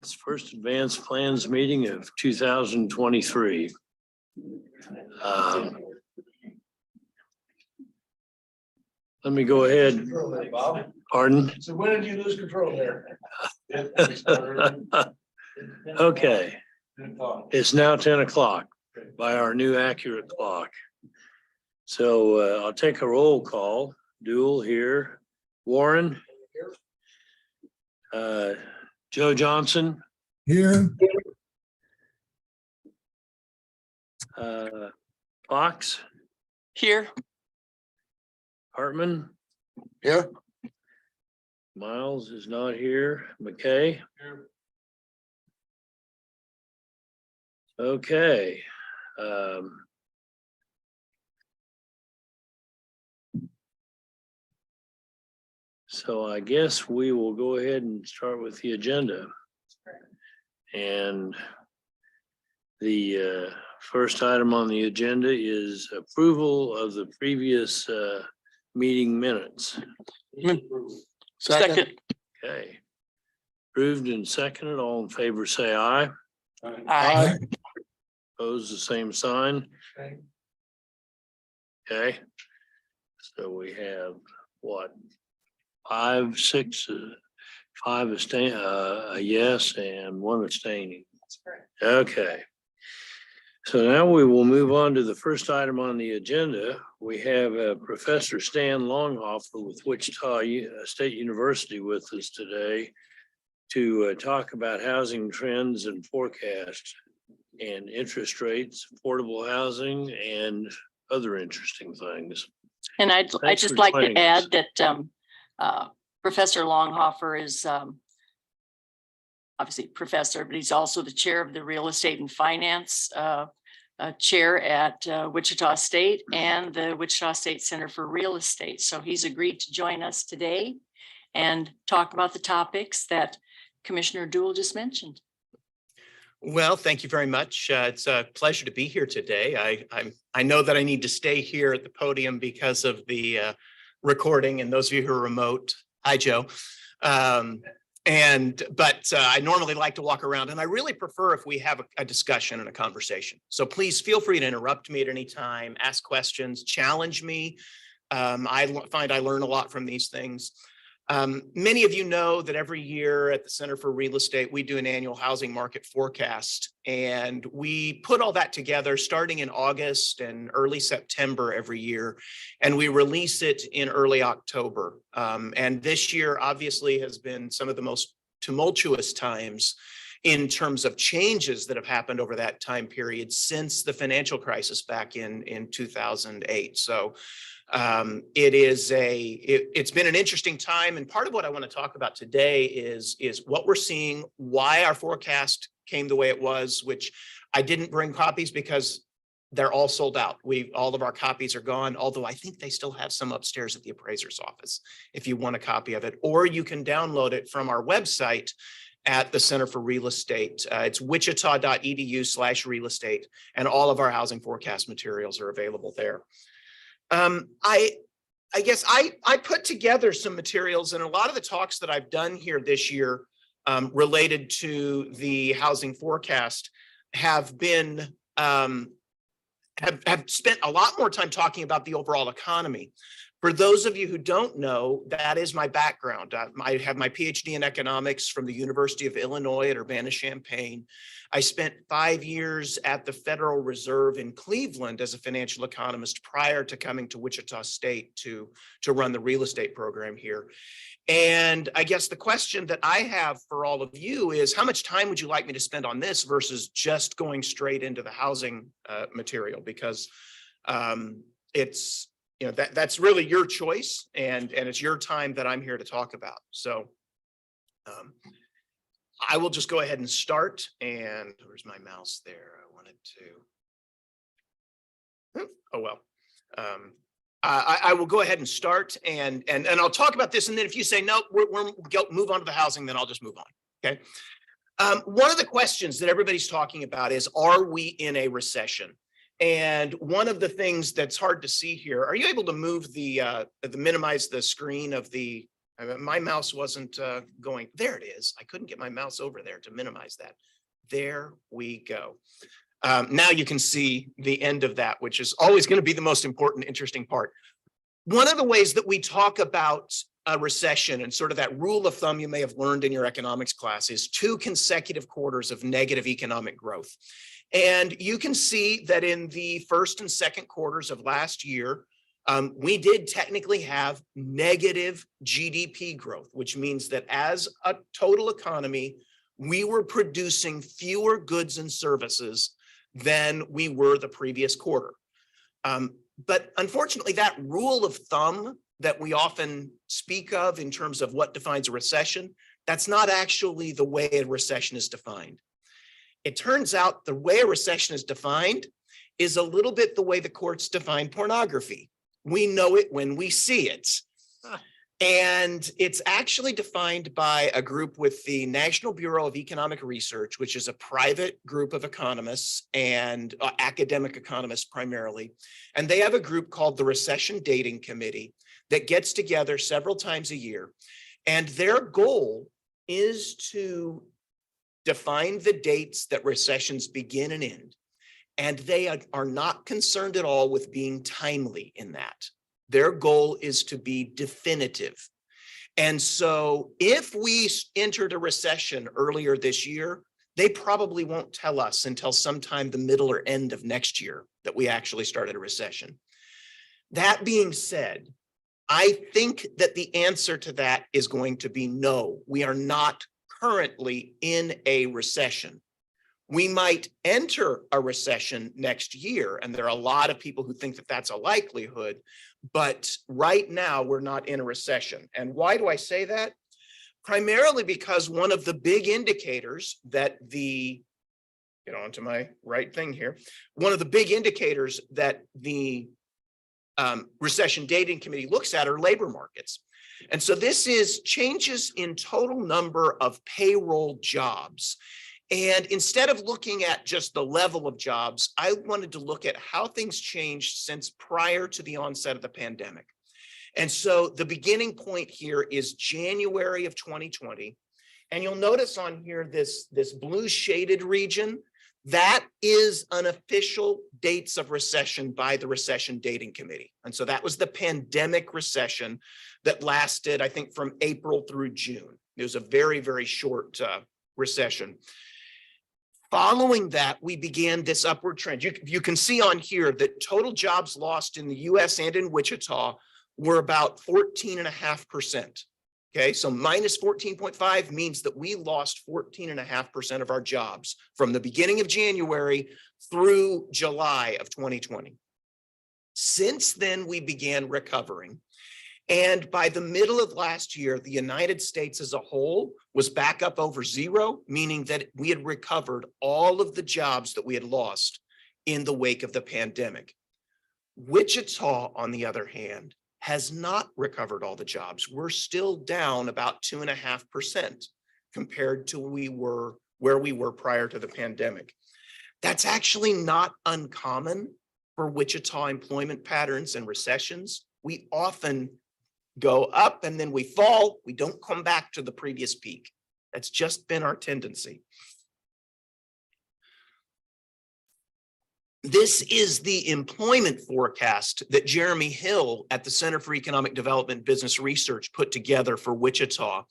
It's first advanced plans meeting of 2023. Let me go ahead. Pardon? So when did you lose control there? Okay, it's now 10 o'clock by our new accurate clock. So I'll take a roll call. Dual here. Warren. Joe Johnson. Here. Fox. Here. Hartman. Here. Miles is not here. McKay. Here. Okay. So I guess we will go ahead and start with the agenda. And the first item on the agenda is approval of the previous meeting minutes. Second. Okay. Approved and seconded. All in favor, say aye. Aye. Opposed, the same sign. Okay. Okay. So we have what? 5, 6, 5 abstain, a yes, and 1 abstaining. That's correct. Okay. So now we will move on to the first item on the agenda. We have Professor Stan Longhofer with Wichita State University with us today to talk about housing trends and forecasts and interest rates, affordable housing, and other interesting things. And I'd Thanks just for like to joining us. add that Professor Longhofer is obviously professor, but he's also the chair of the real estate and finance chair at Wichita State and the Wichita State Center for Real Estate. So he's agreed to join us today and talk about the topics that Commissioner Duell just mentioned. Well, thank you very much. It's a pleasure to be here today. I know that I need to stay here at the podium because of the recording, and those of you who are remote, hi Joe. But I normally like to walk around, and I really prefer if we have a discussion and a conversation. So please feel free to interrupt me at any time, ask questions, challenge me. I find I learn a lot from these things. Many of you know that every year at the Center for Real Estate, we do an annual housing market forecast, and we put all that together starting in August and early September every year, and we release it in early October. And this year obviously has been some of the most tumultuous times in terms of changes that have happened over that time period since the financial crisis back in 2008. So it's been an interesting time, and part of what I want to talk about today is what we're seeing, why our forecast came the way it was, which I didn't bring copies because they're all sold out. All of our copies are gone, although I think they still have some upstairs at the appraiser's office if you want a copy of it, or you can download it from our website at the Center for Real Estate. It's wichita.edu/real estate, and all of our housing forecast materials are available there. I guess I put together some materials, and a lot of the talks that I've done here this year related to the housing forecast have been have spent a lot more time talking about the overall economy. For those of you who don't know, that is my background. I have my PhD in economics from the University of Illinois at Urbana-Champaign. I spent 5 years at the Federal Reserve in Cleveland as a financial economist prior to coming to Wichita State to run the real estate program here. And I guess the question that I have for all of you is, how much time would you like me to spend on this versus just going straight into the housing material? Because it's, you know, that's really your choice, and it's your time that I'm here to talk about. So I will just go ahead and start. And where's my mouse there? I wanted to. Oh, well. I will go ahead and start, and I'll talk about this. And then if you say, no, we'll move on to the housing, then I'll just move on. Okay. One of the questions that everybody's talking about is, are we in a recession? And one of the things that's hard to see here, are you able to move minimize the screen of the My mouse wasn't going, there it is. I couldn't get my mouse over there to minimize that. There we go. Now you can see the end of that, which is always going to be the most important, interesting part. One of the ways that we talk about a recession and sort of that rule of thumb you may have learned in your economics class is 2 consecutive quarters of negative economic growth. And you can see that in the first and second quarters of last year, we did technically have negative GDP growth, which means that as a total economy, we were producing fewer goods and services than we were the previous quarter. But unfortunately, that rule of thumb that we often speak of in terms of what defines a recession, that's not actually the way a recession is defined. It turns out the way a recession is defined is a little bit the way the courts define pornography. We know it when we see it. And it's actually defined by a group with the National Bureau of Economic Research, which is a private group of economists and academic economists primarily. And they have a group called the Recession Dating Committee that gets together several times a year. And their goal is to define the dates that recessions begin and end. And they are not concerned at all with being timely in that. Their goal is to be definitive. And so if we entered a recession earlier this year, they probably won't tell us until sometime the middle or end of next year that we actually started a recession. That being said, I think that the answer to that is going to be no. We are not currently in a recession. We might enter a recession next year, and there are a lot of people who think that that's a likelihood, but right now we're not in a recession. And why do I say that? Primarily because one of the big indicators that get onto my right thing here, one of the big indicators that the Recession Dating Committee looks at are labor markets. And so this is changes in total number of payroll jobs. And instead of looking at just the level of jobs, I wanted to look at how things changed since prior to the onset of the pandemic. And so the beginning point here is January of 2020. And you'll notice on here this blue shaded region, that is unofficial dates of recession by the Recession Dating Committee. And so that was the pandemic recession that lasted, I think, from April through June. It was a very, very short recession. Following that, we began this upward trend. You can see on here that total jobs lost in the US and in Wichita were about 14.5%. Okay, so minus 14.5 means that we lost 14.5% of our jobs from the beginning of January through July of 2020. Since then, we began recovering. And by the middle of last year, the United States as a whole was back up over zero, meaning that we had recovered all of the jobs that we had lost in the wake of the pandemic. Wichita, on the other hand, has not recovered all the jobs. We're still down about 2.5% compared to where we were prior to the pandemic. That's actually not uncommon for Wichita employment patterns and recessions. We often go up and then we fall. We don't come back to the previous peak. That's just been our tendency. This is the employment forecast that Jeremy Hill at the Center for Economic Development and Business Research put together for Wichita.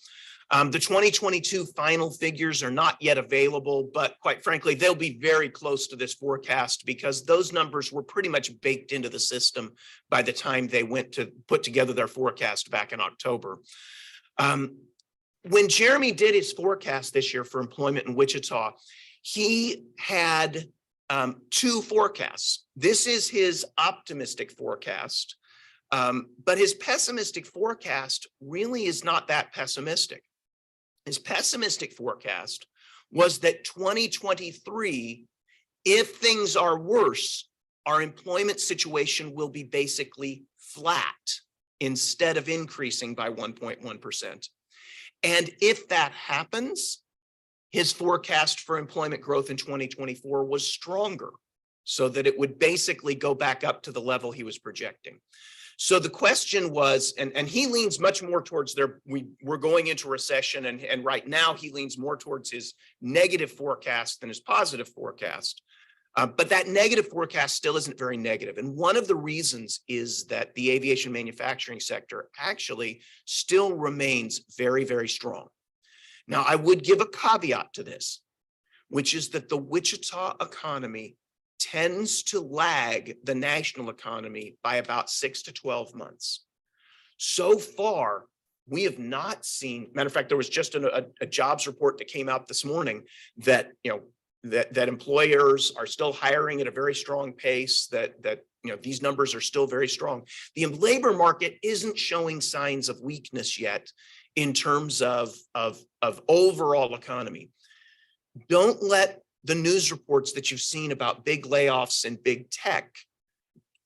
The 2022 final figures are not yet available, but quite frankly, they'll be very close to this forecast because those numbers were pretty much baked into the system by the time they went to put together their forecast back in October. When Jeremy did his forecast this year for employment in Wichita, he had two forecasts. This is his optimistic forecast, but his pessimistic forecast really is not that pessimistic. His pessimistic forecast was that 2023, if things are worse, our employment situation will be basically flat instead of increasing by 1.1%. And if that happens, his forecast for employment growth in 2024 was stronger, so that it would basically go back up to the level he was projecting. So the question was, and he leans much more towards we're going into recession, and right now he leans more towards his negative forecast than his positive forecast. But that negative forecast still isn't very negative. And one of the reasons is that the aviation manufacturing sector actually still remains very, very strong. Now, I would give a caveat to this, which is that the Wichita economy tends to lag the national economy by about 6 to 12 months. So far, we have not seen, matter of fact, there was just a jobs report that came out this morning that, that employers are still hiring at a very strong pace, that these numbers are still very strong. The labor market isn't showing signs of weakness yet in terms of overall economy. Don't let the news reports that you've seen about big layoffs and big tech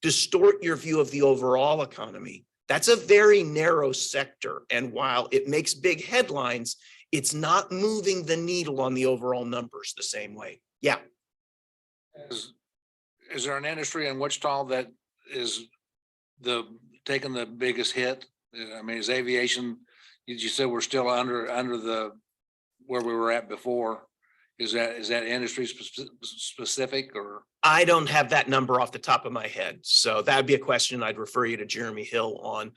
distort your view of the overall economy. That's a very narrow sector. And while it makes big headlines, it's not moving the needle on the overall numbers the same way. Yeah. Is there an industry in Wichita that is taking the biggest hit? I mean, is aviation, you said we're still under where we were at before. Is that industry specific, or? I don't have that number off the top of my head. So that'd be a question I'd refer you to Jeremy Hill on.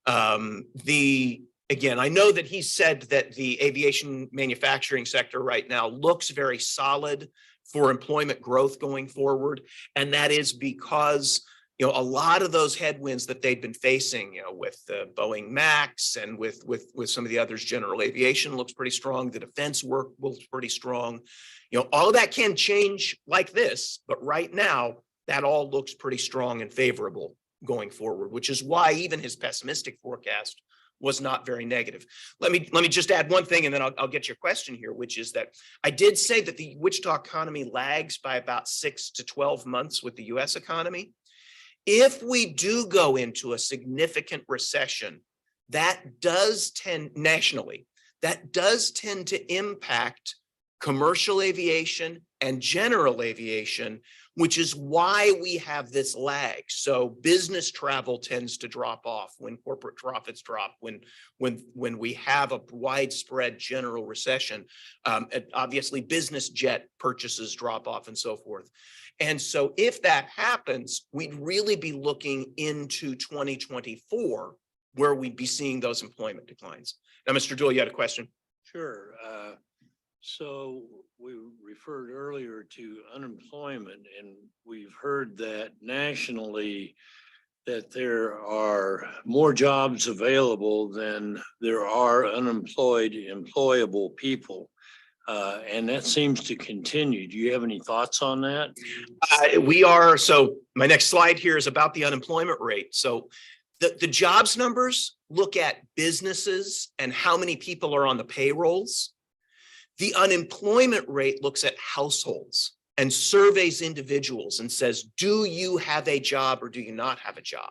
Again, I know that he said that the aviation manufacturing sector right now looks very solid for employment growth going forward. And that is because, a lot of those headwinds that they'd been facing, with the Boeing Max and with some of the others, general aviation looks pretty strong. The defense work looks pretty strong. All of that can change like this, but right now that all looks pretty strong and favorable going forward, which is why even his pessimistic forecast was not very negative. Let me just add one thing, and then I'll get your question here, which is that I did say that the Wichita economy lags by about 6 to 12 months with the US economy. If we do go into a significant recession, that does tend nationally, that does tend to impact commercial aviation and general aviation, which is why we have this lag. So business travel tends to drop off when corporate profits drop, when we have a widespread general recession. Obviously, business jet purchases drop off and so forth. And so if that happens, we'd really be looking into 2024, where we'd be seeing those employment declines. Now, Mr. Doyle, you had a question? Sure. So we referred earlier to unemployment, and we've heard that nationally that there are more jobs available than there are unemployed, employable people. And that seems to continue. Do you have any thoughts on that? So my next slide here is about the unemployment rate. So the jobs numbers look at businesses and how many people are on the payrolls. The unemployment rate looks at households and surveys individuals and says, do you have a job or do you not have a job?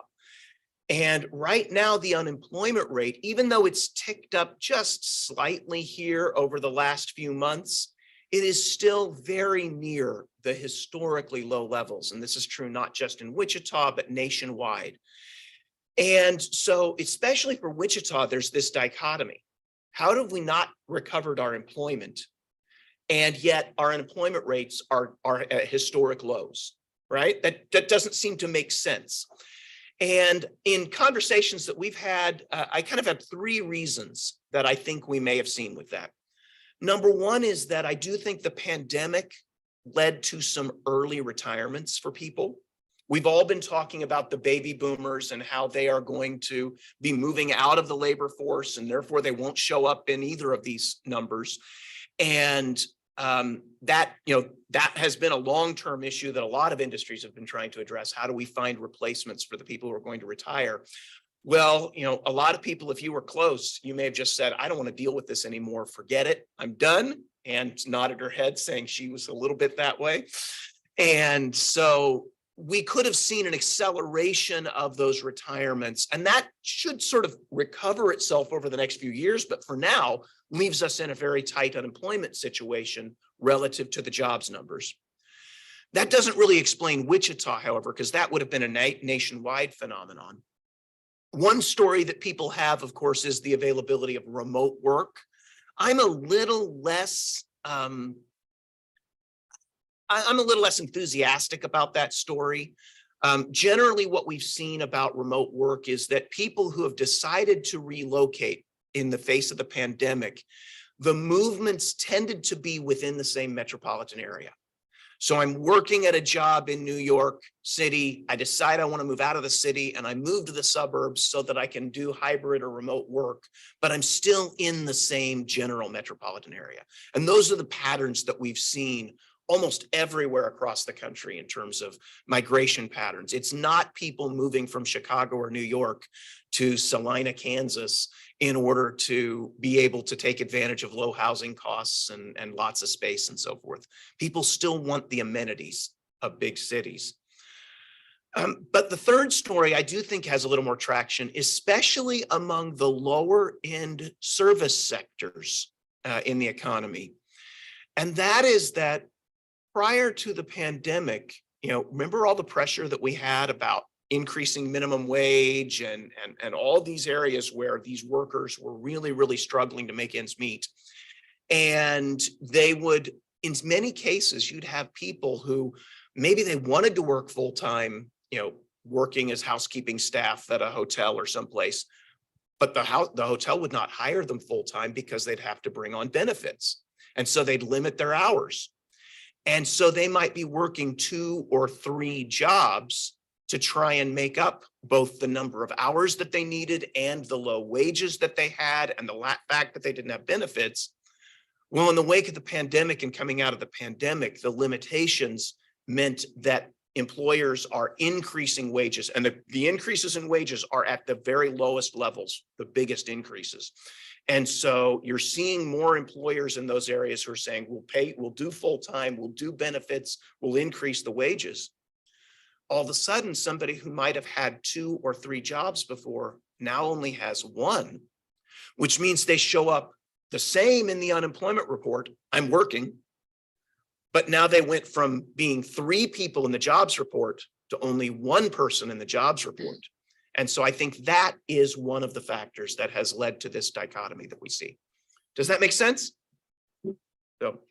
And right now, the unemployment rate, even though it's ticked up just slightly here over the last few months, it is still very near the historically low levels. And this is true not just in Wichita, but nationwide. And so, especially for Wichita, there's this dichotomy. How have we not recovered our employment? And yet our unemployment rates are at historic lows, right? That doesn't seem to make sense. And in conversations that we've had, I kind of have 3 reasons that I think we may have seen with that. Number one is that I do think the pandemic led to some early retirements for people. We've all been talking about the baby boomers and how they are going to be moving out of the labor force, and therefore they won't show up in either of these numbers. And that has been a long-term issue that a lot of industries have been trying to address. How do we find replacements for the people who are going to retire? Well, a lot of people, if you were close, you may have just said, I don't want to deal with this anymore. Forget it. I'm done. And nodded her head saying she was a little bit that way. And so we could have seen an acceleration of those retirements, and that should sort of recover itself over the next few years. But for now, leaves us in a very tight unemployment situation relative to the jobs numbers. That doesn't really explain Wichita, however, because that would have been a nationwide phenomenon. One story that people have, of course, is the availability of remote work. I'm a little less, I'm a little less enthusiastic about that story. Generally, what we've seen about remote work is that people who have decided to relocate in the face of the pandemic, the movements tended to be within the same metropolitan area. So I'm working at a job in New York City. I decide I want to move out of the city and I move to the suburbs so that I can do hybrid or remote work, but I'm still in the same general metropolitan area. And those are the patterns that we've seen almost everywhere across the country in terms of migration patterns. It's not people moving from Chicago or New York to Salina, Kansas, in order to be able to take advantage of low housing costs and lots of space and so forth. People still want the amenities of big cities. But the third story I do think has a little more traction, especially among the lower end service sectors in the economy. And that is that prior to the pandemic, remember all the pressure that we had about increasing minimum wage and all these areas where these workers were really, really struggling to make ends meet. And they would, in many cases, you'd have people who maybe they wanted to work full-time, working as housekeeping staff at a hotel or someplace, but the hotel would not hire them full-time because they'd have to bring on benefits. And so they'd limit their hours. And so they might be working 2 or 3 jobs to try and make up both the number of hours that they needed and the low wages that they had and the fact that they didn't have benefits. Well, in the wake of the pandemic and coming out of the pandemic, the limitations meant that employers are increasing wages, and the increases in wages are at the very lowest levels, the biggest increases. And so you're seeing more employers in those areas who are saying, we'll do full-time, we'll do benefits, we'll increase the wages. All of a sudden, somebody who might have had 2 or 3 jobs before now only has 1, which means they show up the same in the unemployment report, I'm working, but now they went from being 3 people in the jobs report to only 1 person in the jobs report. And so I think that is one of the factors that has led to this dichotomy that we see. Does that make sense? So,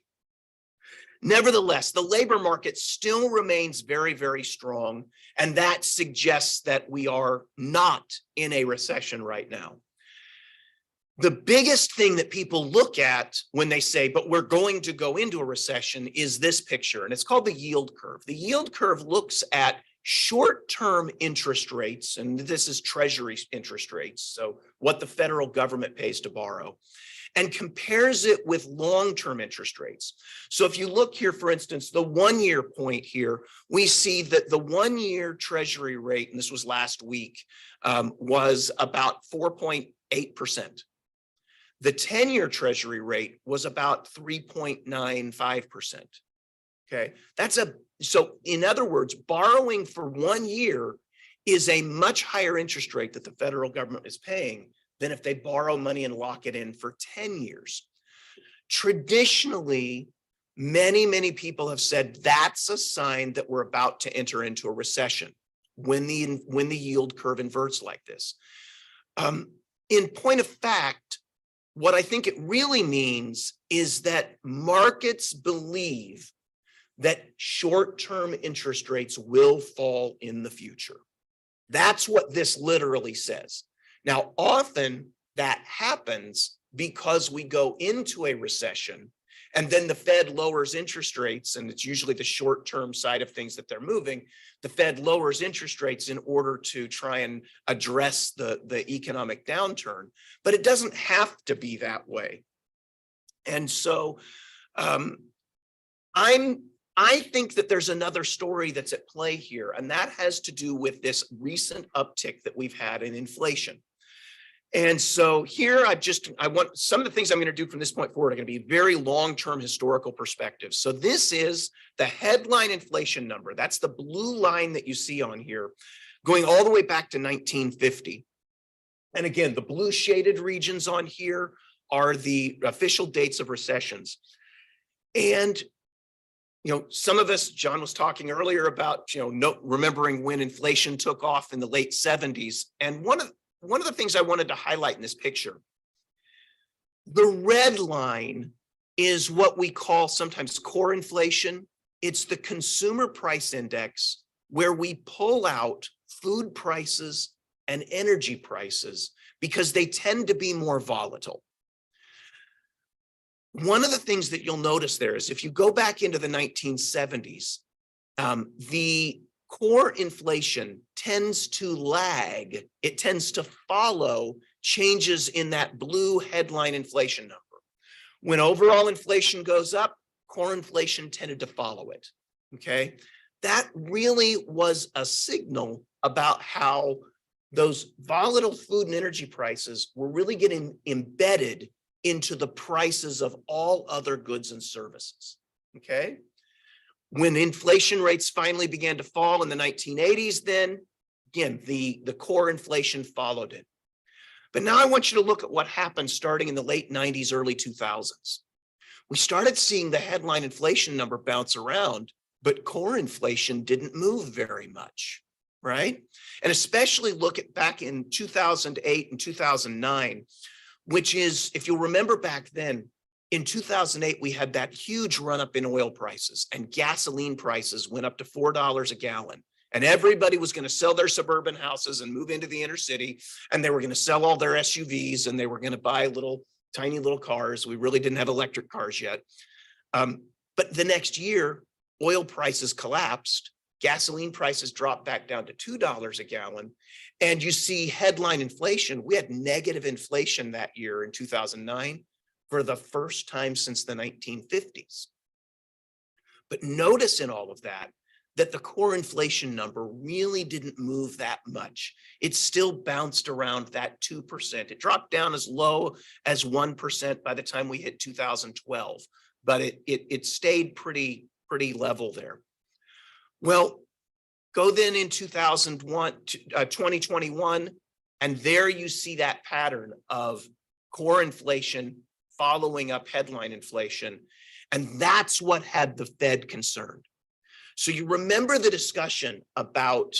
nevertheless, the labor market still remains very, very strong, and that suggests that we are not in a recession right now. The biggest thing that people look at when they say, but we're going to go into a recession, is this picture, and it's called the yield curve. The yield curve looks at short-term interest rates, and this is Treasury interest rates, so what the federal government pays to borrow, and compares it with long-term interest rates. So if you look here, for instance, the 1-year point here, we see that the 1-year Treasury rate, and this was last week, was about 4.8%. The 10-year Treasury rate was about 3.95%. Okay, so in other words, borrowing for 1 year is a much higher interest rate that the federal government is paying than if they borrow money and lock it in for 10 years. Traditionally, many, many people have said that's a sign that we're about to enter into a recession when the yield curve inverts like this. In point of fact, what I think it really means is that markets believe that short-term interest rates will fall in the future. That's what this literally says. Now, often that happens because we go into a recession and then the Fed lowers interest rates, and it's usually the short-term side of things that they're moving. The Fed lowers interest rates in order to try and address the economic downturn, but it doesn't have to be that way. And so I think that there's another story that's at play here, and that has to do with this recent uptick that we've had in inflation. And so here I want some of the things I'm going to do from this point forward are going to be very long-term historical perspectives. So this is the headline inflation number. That's the blue line that you see on here, going all the way back to 1950. And again, the blue shaded regions on here are the official dates of recessions. And some of us, John was talking earlier about, remembering when inflation took off in the late 70s. And one of one of the things I wanted to highlight in this picture, the red line is what we call sometimes core inflation. It's the consumer price index where we pull out food prices and energy prices because they tend to be more volatile. One of the things that you'll notice there is if you go back into the 1970s, the core inflation tends to lag. It tends to follow changes in that blue headline inflation number. When overall inflation goes up, core inflation tended to follow it. Okay, that really was a signal about how those volatile food and energy prices were really getting embedded into the prices of all other goods and services. Okay, when inflation rates finally began to fall in the 1980s, then again, the core inflation followed it. But now I want you to look at what happened starting in the late 90s, early 2000s. We started seeing the headline inflation number bounce around, but core inflation didn't move very much, right? And especially look at back in 2008 and 2009, which is, if you'll remember back then, in 2008, we had that huge run up in oil prices and gasoline prices went up to $4 a gallon. And everybody was going to sell their suburban houses and move into the inner city. And they were going to sell all their SUVs and they were going to buy tiny little cars. We really didn't have electric cars yet. But the next year, oil prices collapsed. Gasoline prices dropped back down to $2 a gallon. And you see headline inflation. We had negative inflation that year in 2009 for the first time since the 1950s. But notice in all of that the core inflation number really didn't move that much. It still bounced around that 2%. It dropped down as low as 1% by the time we hit 2012, but it stayed pretty level there. Well, go then in 2021, and there you see that pattern of core inflation following up headline inflation. And that's what had the Fed concerned. So you remember the discussion about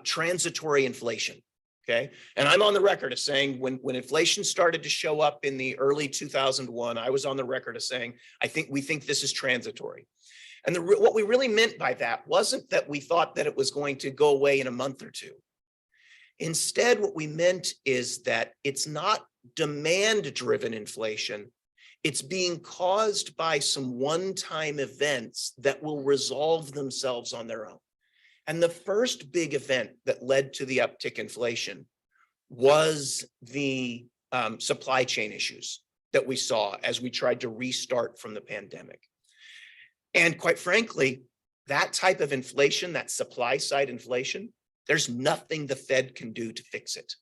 transitory inflation, okay? And I'm on the record of saying when inflation started to show up in the early 2001, I was on the record of saying, we think this is transitory. And what we really meant by that wasn't that we thought that it was going to go away in a month or two. Instead, what we meant is that it's not demand-driven inflation. It's being caused by some one-time events that will resolve themselves on their own. And the first big event that led to the uptick inflation was the supply chain issues that we saw as we tried to restart from the pandemic. And quite frankly, that type of inflation, that supply side inflation, there's nothing the Fed can do to fix it.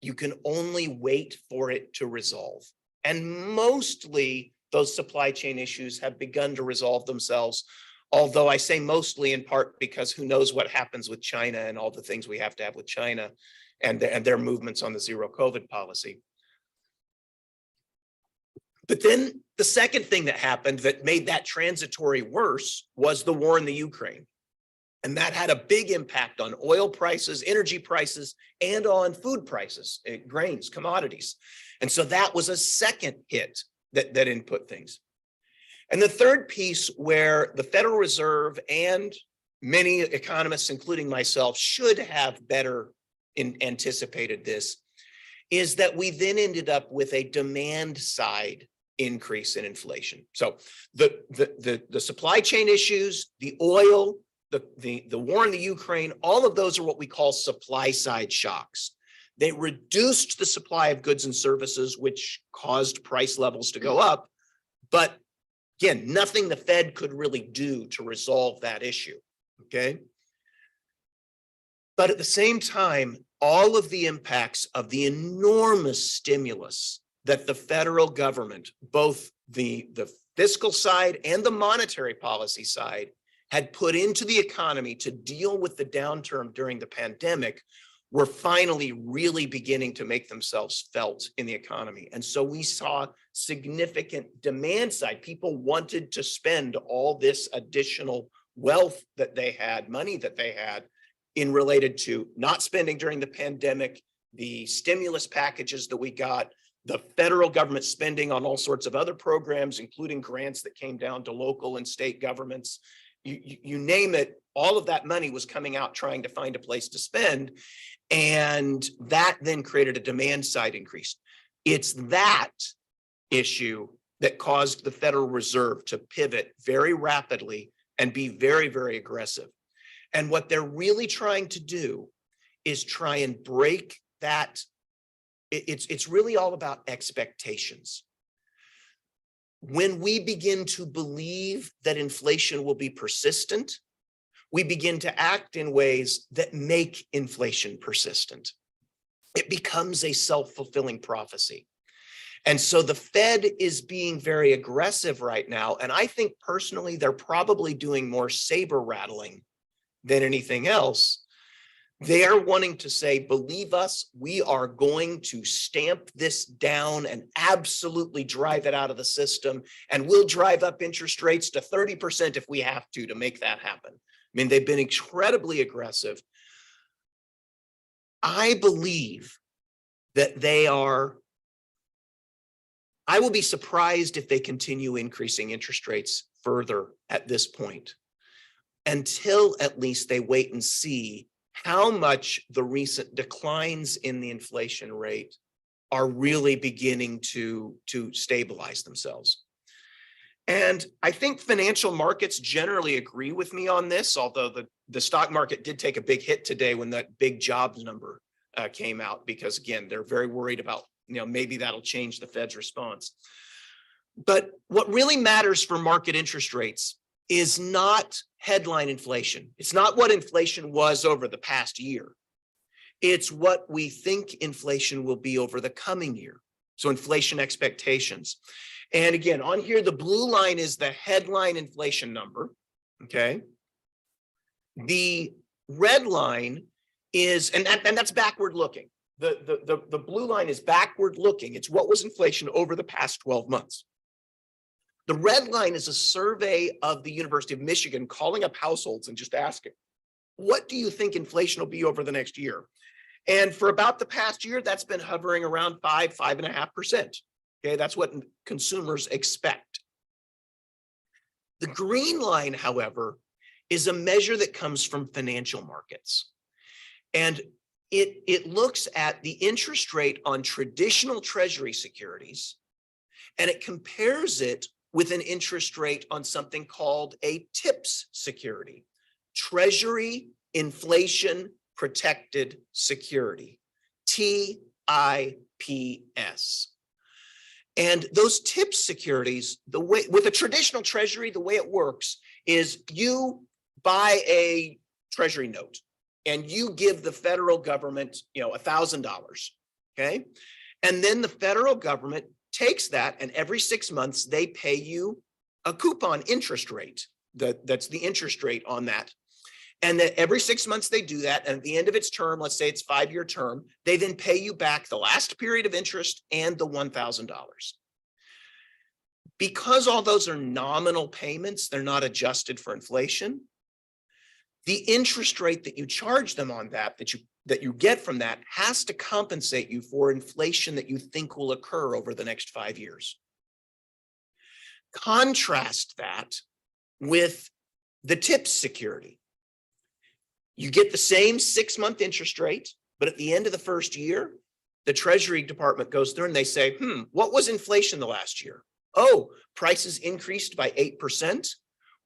You can only wait for it to resolve. And mostly those supply chain issues have begun to resolve themselves. Although I say mostly in part because who knows what happens with China and all the things we have to have with China and their movements on the zero COVID policy. But then the second thing that happened that made that transitory worse was the war in the Ukraine. And that had a big impact on oil prices, energy prices, and on food prices, grains, commodities. And so that was a second hit that input things. And the third piece where the Federal Reserve and many economists, including myself, should have better anticipated this, is that we then ended up with a demand side increase in inflation. So the supply chain issues, the oil, the war in the Ukraine, all of those are what we call supply side shocks. They reduced the supply of goods and services, which caused price levels to go up. But again, nothing the Fed could really do to resolve that issue, okay? But at the same time, all of the impacts of the enormous stimulus that the federal government, both the fiscal side and the monetary policy side, had put into the economy to deal with the downturn during the pandemic were finally really beginning to make themselves felt in the economy. And so we saw significant demand side. People wanted to spend all this additional wealth that they had, money that they had, in related to not spending during the pandemic, the stimulus packages that we got, the federal government spending on all sorts of other programs, including grants that came down to local and state governments. You name it, all of that money was coming out trying to find a place to spend. And that then created a demand side increase. It's that issue that caused the Federal Reserve to pivot very rapidly and be very, very aggressive. And what they're really trying to do is try and break that. It's really all about expectations. When we begin to believe that inflation will be persistent, we begin to act in ways that make inflation persistent. It becomes a self-fulfilling prophecy. And so the Fed is being very aggressive right now. And I think personally, they're probably doing more saber rattling than anything else. They are wanting to say, believe us, we are going to stamp this down and absolutely drive it out of the system. And we'll drive up interest rates to 30% if we have to make that happen. I mean, they've been incredibly aggressive. I believe that I will be surprised if they continue increasing interest rates further at this point, until at least they wait and see how much the recent declines in the inflation rate are really beginning to stabilize themselves. And I think financial markets generally agree with me on this, although the stock market did take a big hit today when that big jobs number came out, because again, they're very worried about, maybe that'll change the Fed's response. But what really matters for market interest rates is not headline inflation. It's not what inflation was over the past year. It's what we think inflation will be over the coming year. So inflation expectations. And again, on here, the blue line is the headline inflation number, okay? The red line is, and that's backward looking. The blue line is backward looking. It's what was inflation over the past 12 months. The red line is a survey of the University of Michigan calling up households and just asking, what do you think inflation will be over the next year? And for about the past year, that's been hovering around 5.5%. Okay, that's what consumers expect. The green line, however, is a measure that comes from financial markets. And it looks at the interest rate on traditional treasury securities, and it compares it with an interest rate on something called a TIPS security, Treasury Inflation Protected Security, TIPS. And those TIPS securities, with a traditional treasury, the way it works is you buy a treasury note and you give the federal government, $1,000, okay? And then the federal government takes that, and every 6 months they pay you a coupon interest rate. That's the interest rate on that. And that every 6 months they do that, and at the end of its term, let's say it's 5-year term, they then pay you back the last period of interest and the $1,000. Because all those are nominal payments, they're not adjusted for inflation. The interest rate that you charge them on that you get from that has to compensate you for inflation that you think will occur over the next 5 years. Contrast that with the TIPS security. You get the same 6-month interest rate, but at the end of the first year, the Treasury Department goes through and they say, what was inflation the last year? Oh, prices increased by 8%.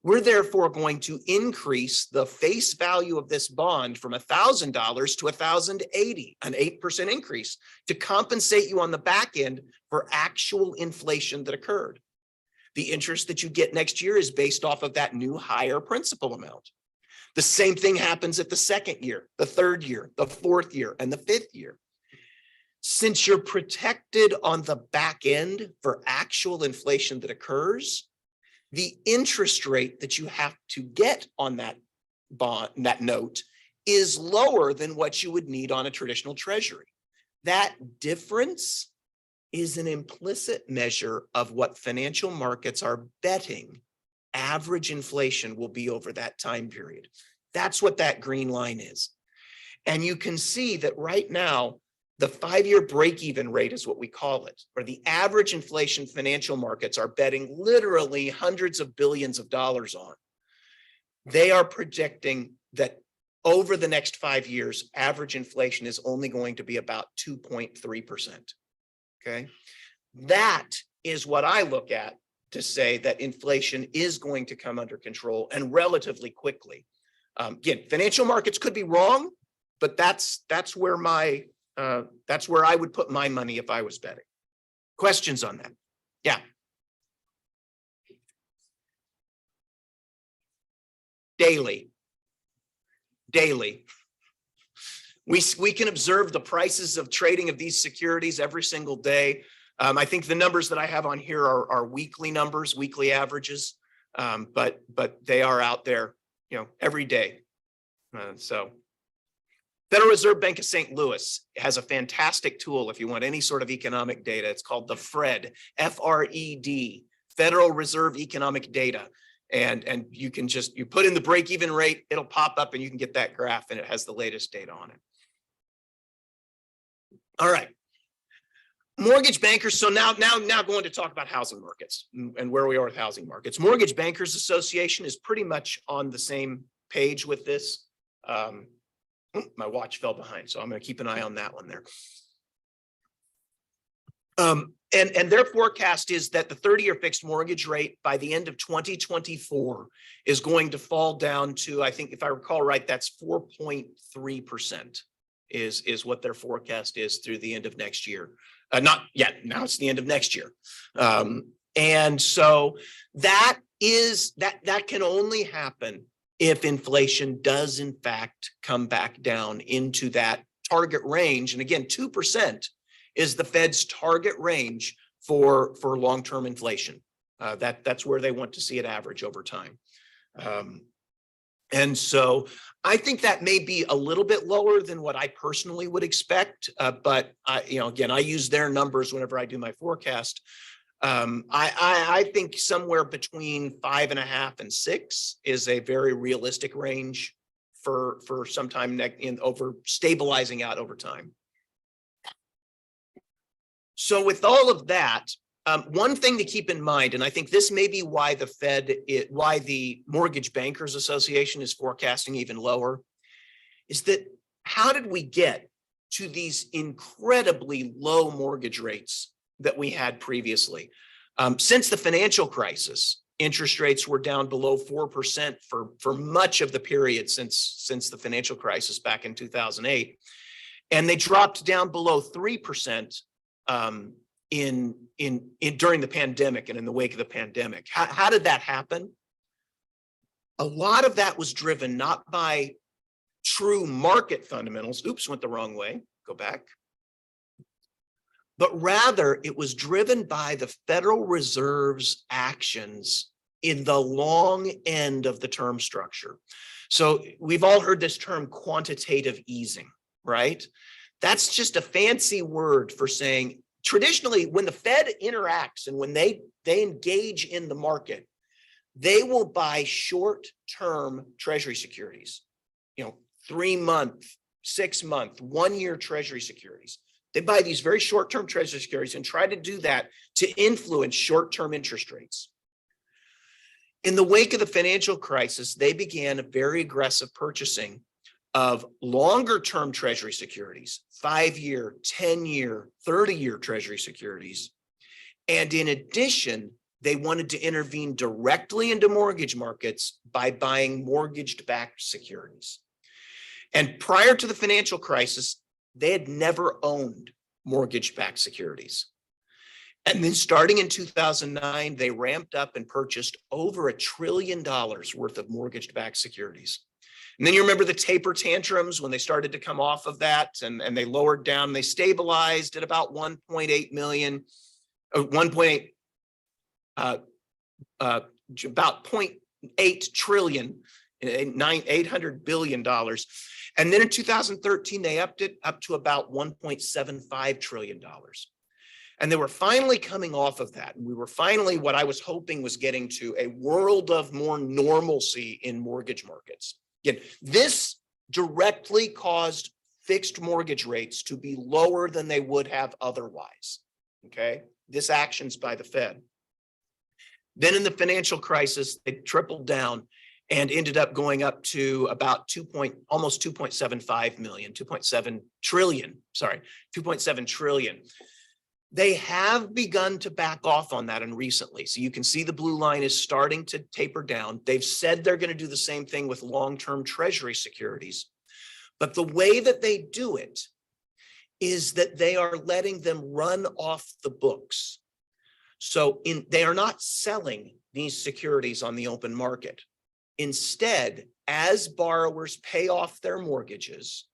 We're therefore going to increase the face value of this bond from $1,000 to $1,080, an 8% increase, to compensate you on the back end for actual inflation that occurred. The interest that you get next year is based off of that new higher principal amount. The same thing happens at the second year, the third year, the fourth year, and the fifth year. Since you're protected on the back end for actual inflation that occurs, the interest rate that you have to get on that bond, that note, is lower than what you would need on a traditional treasury. That difference is an implicit measure of what financial markets are betting average inflation will be over that time period. That's what that green line is. And you can see that right now, the 5-year break-even rate is what we call it, or the average inflation financial markets are betting literally hundreds of billions of dollars on. They are projecting that over the next 5 years, average inflation is only going to be about 2.3%. Okay. That is what I look at to say that inflation is going to come under control and relatively quickly. Again, financial markets could be wrong, but that's where I would put my money if I was betting. Questions on that? Yeah. Daily. We can observe the prices of trading of these securities every single day. I think the numbers that I have on here are weekly numbers, weekly averages, but they are out there, every day. So Federal Reserve Bank of St. Louis has a fantastic tool if you want any sort of economic data. It's called the FRED, F-R-E-D, Federal Reserve Economic Data. And you can you put in the break-even rate, it'll pop up and you can get that graph and it has the latest data on it. All right. Mortgage bankers. So now going to talk about housing markets and where we are with housing markets. Mortgage Bankers Association is pretty much on the same page with this. My watch fell behind, so I'm going to keep an eye on that one there. And their forecast is that the 30-year fixed mortgage rate by the end of 2024 is going to fall down to, I think if I recall right, that's 4.3% is what their forecast is through the end of next year. Not yet, now it's the end of next year. And so that can only happen if inflation does in fact come back down into that target range. And again, 2% is the Fed's target range for long-term inflation. That's where they want to see it average over time. And so I think that may be a little bit lower than what I personally would expect. But again, I use their numbers whenever I do my forecast. I think somewhere between 5.5 and 6 is a very realistic range for some time over stabilizing out over time. So with all of that, one thing to keep in mind, and I think this may be why why the Mortgage Bankers Association is forecasting even lower, is that how did we get to these incredibly low mortgage rates that we had previously? Since the financial crisis, interest rates were down below 4% for much of the period since the financial crisis back in 2008, and they dropped down below 3%. During the pandemic and in the wake of the pandemic. How did that happen? A lot of that was driven not by true market fundamentals. Oops, went the wrong way. Go back. But rather, it was driven by the Federal Reserve's actions in the long end of the term structure. So we've all heard this term quantitative easing, right? That's just a fancy word for saying traditionally, when the Fed interacts and when they engage in the market, they will buy short-term Treasury securities, 3-month, 6-month, 1-year Treasury securities. They buy these very short-term Treasury securities and try to do that to influence short-term interest rates. In the wake of the financial crisis, they began a very aggressive purchasing of longer-term Treasury securities, 5-year, 10-year, 30-year Treasury securities. And in addition, they wanted to intervene directly into mortgage markets by buying mortgage-backed securities. And prior to the financial crisis, they had never owned mortgage-backed securities. And then starting in 2009, they ramped up and purchased over $1 trillion worth of mortgage-backed securities. And then you remember the taper tantrums when they started to come off of that and they lowered down, they stabilized at about 1.8 million, about 0.8 trillion, $800 billion. And then in 2013, they upped it up to about $1.75 trillion. And they were finally coming off of that. And we were finally, what I was hoping was getting to a world of more normalcy in mortgage markets. Again, this directly caused fixed mortgage rates to be lower than they would have otherwise. Okay, this action's by the Fed. Then in the financial crisis, it tripled down and ended up going up to about almost 2.7 trillion. They have begun to back off on that and recently. So you can see the blue line is starting to taper down. They've said they're going to do the same thing with long-term treasury securities. But the way that they do it is that they are letting them run off the books. So they are not selling these securities on the open market. Instead, as borrowers pay off their mortgages,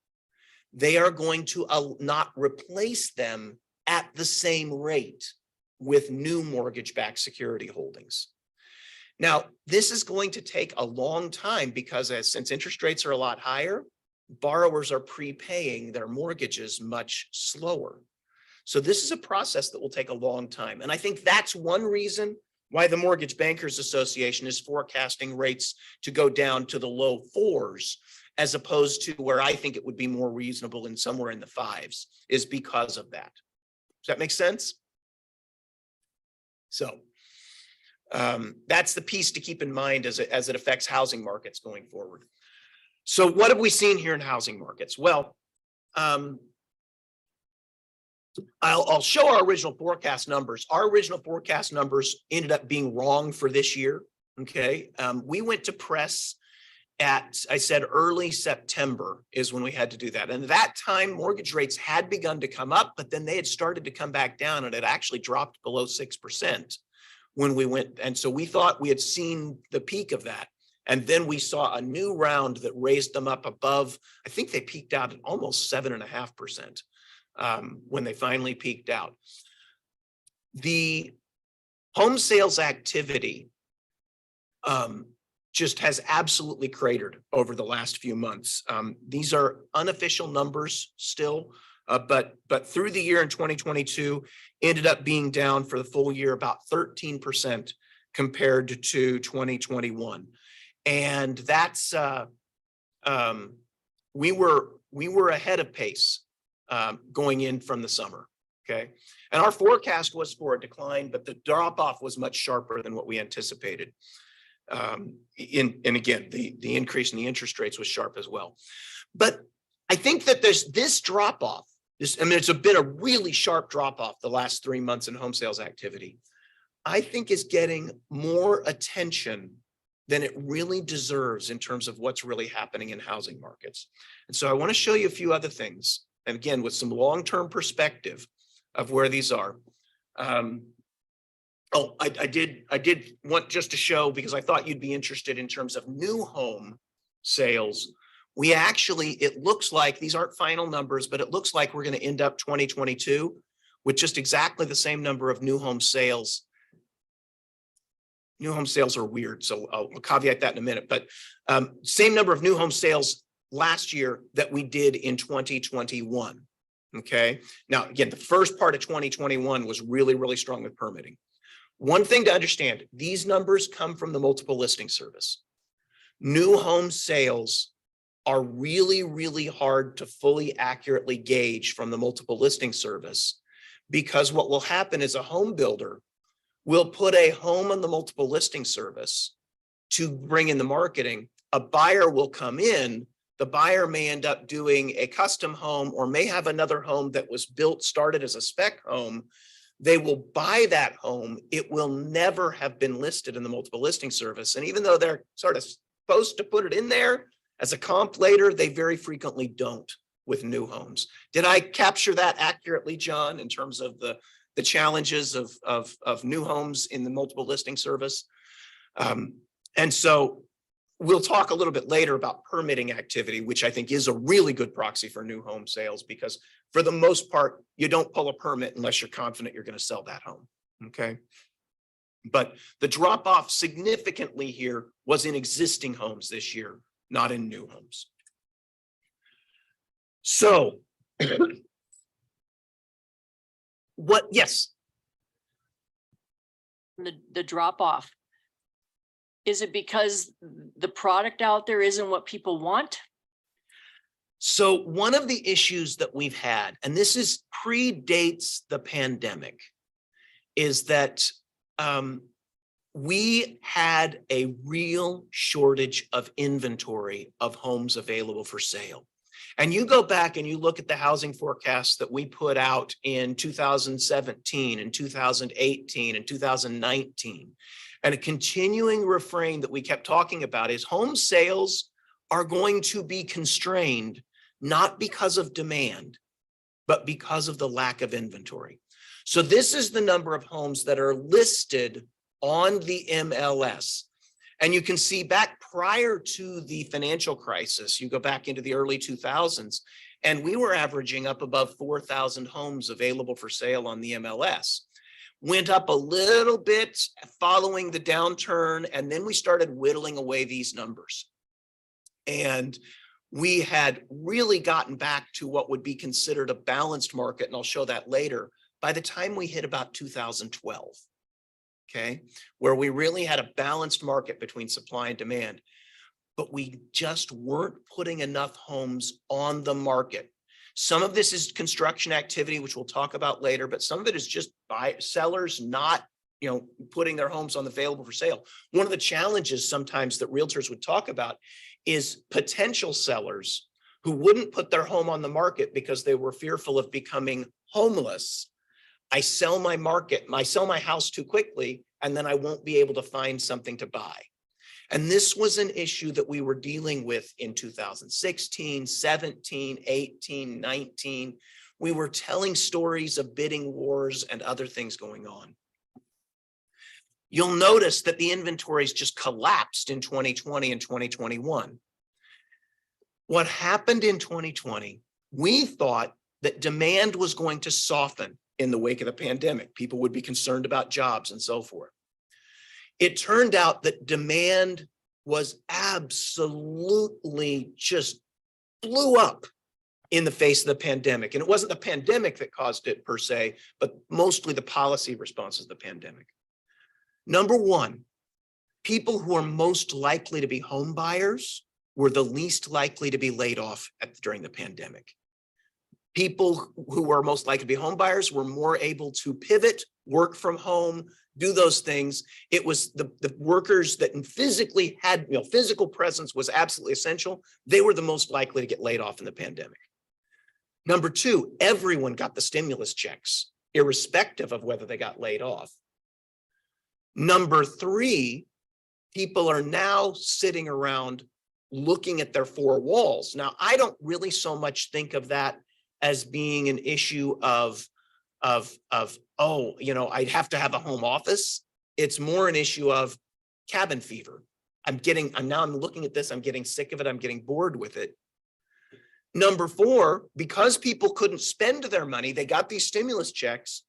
they are going to not replace them at the same rate with new mortgage-backed security holdings. Now, this is going to take a long time because since interest rates are a lot higher, borrowers are prepaying their mortgages much slower. So this is a process that will take a long time. And I think that's one reason why the Mortgage Bankers Association is forecasting rates to go down to the low 4s, as opposed to where I think it would be more reasonable in somewhere in the 5s, is because of that. Does that make sense? So that's the piece to keep in mind as it affects housing markets going forward. So what have we seen here in housing markets? Well, I'll show our original forecast numbers. Our original forecast numbers ended up being wrong for this year. Okay. We went to press I said early September is when we had to do that. And at that time, mortgage rates had begun to come up, but then they had started to come back down and it actually dropped below 6% when we went. And so we thought we had seen the peak of that. And then we saw a new round that raised them up above, I think they peaked out at almost 7.5%. When they finally peaked out. The home sales activity just has absolutely cratered over the last few months. These are unofficial numbers still, but through the year in 2022, ended up being down for the full year about 13% compared to 2021. And that's, we were ahead of pace going in from the summer, okay? And our forecast was for a decline, but the drop-off was much sharper than what we anticipated. And again, the increase in the interest rates was sharp as well. But I think that there's this drop-off, it's been a really sharp drop-off the last 3 months in home sales activity, I think is getting more attention than it really deserves in terms of what's really happening in housing markets. And so I want to show you a few other things. And again, with some long-term perspective of where these are. I did want just to show, because I thought you'd be interested in terms of new home sales. We actually, it looks like, these aren't final numbers, but it looks like we're going to end up 2022 with just exactly the same number of new home sales. New home sales are weird, so I'll caveat that in a minute, but same number of new home sales last year that we did in 2021. Okay. Now, again, the first part of 2021 was really, really strong with permitting. One thing to understand, these numbers come from the multiple listing service. New home sales are really, really hard to fully accurately gauge from the multiple listing service, because what will happen is a home builder will put a home on the multiple listing service to bring in the marketing. A buyer will come in. The buyer may end up doing a custom home or may have another home that was started as a spec home. They will buy that home. It will never have been listed in the multiple listing service. And even though they're sort of supposed to put it in there as a comp later, they very frequently don't with new homes. Did I capture that accurately, John, in terms of the challenges of new homes in the multiple listing service? And so we'll talk a little bit later about permitting activity, which I think is a really good proxy for new home sales, because for the most part, you don't pull a permit unless you're confident you're going to sell that home. Okay. But the drop off significantly here was in existing homes this year, not in new homes. So what? Yes. The drop off. Is it because the product out there isn't what people want? So one of the issues that we've had, and this is predates the pandemic, is that we had a real shortage of inventory of homes available for sale. And you go back and you look at the housing forecasts that we put out in 2017 and 2018 and 2019. And a continuing refrain that we kept talking about is home sales are going to be constrained, not because of demand, but because of the lack of inventory. So this is the number of homes that are listed on the MLS. And you can see back prior to the financial crisis, you go back into the early 2000s, and we were averaging up above 4,000 homes available for sale on the MLS. Went up a little bit following the downturn, and then we started whittling away these numbers. And we had really gotten back to what would be considered a balanced market, and I'll show that later, by the time we hit about 2012. Okay, where we really had a balanced market between supply and demand, but we just weren't putting enough homes on the market. Some of this is construction activity, which we'll talk about later, but some of it is just sellers not, putting their homes on the available for sale. One of the challenges sometimes that realtors would talk about is potential sellers who wouldn't put their home on the market because they were fearful of becoming homeless. I sell my house too quickly, and then I won't be able to find something to buy. And this was an issue that we were dealing with in 2016, 17, 18, 19. We were telling stories of bidding wars and other things going on. You'll notice that the inventories just collapsed in 2020 and 2021. What happened in 2020, we thought that demand was going to soften in the wake of the pandemic. People would be concerned about jobs and so forth. It turned out that demand was absolutely just blew up in the face of the pandemic. And it wasn't the pandemic that caused it per se, but mostly the policy responses to the pandemic. Number one, people who are most likely to be home buyers were the least likely to be laid off during the pandemic. People who were most likely to be home buyers were more able to pivot, work from home, do those things. It was the workers that physically had, physical presence was absolutely essential. They were the most likely to get laid off in the pandemic. Number two, everyone got the stimulus checks, irrespective of whether they got laid off. Number three, people are now sitting around looking at their four walls. Now, I don't really so much think of that as being an issue of I'd have to have a home office. It's more an issue of cabin fever. I'm looking at this, I'm getting sick of it, I'm getting bored with it. Number four, because people couldn't spend their money, they got these stimulus checks,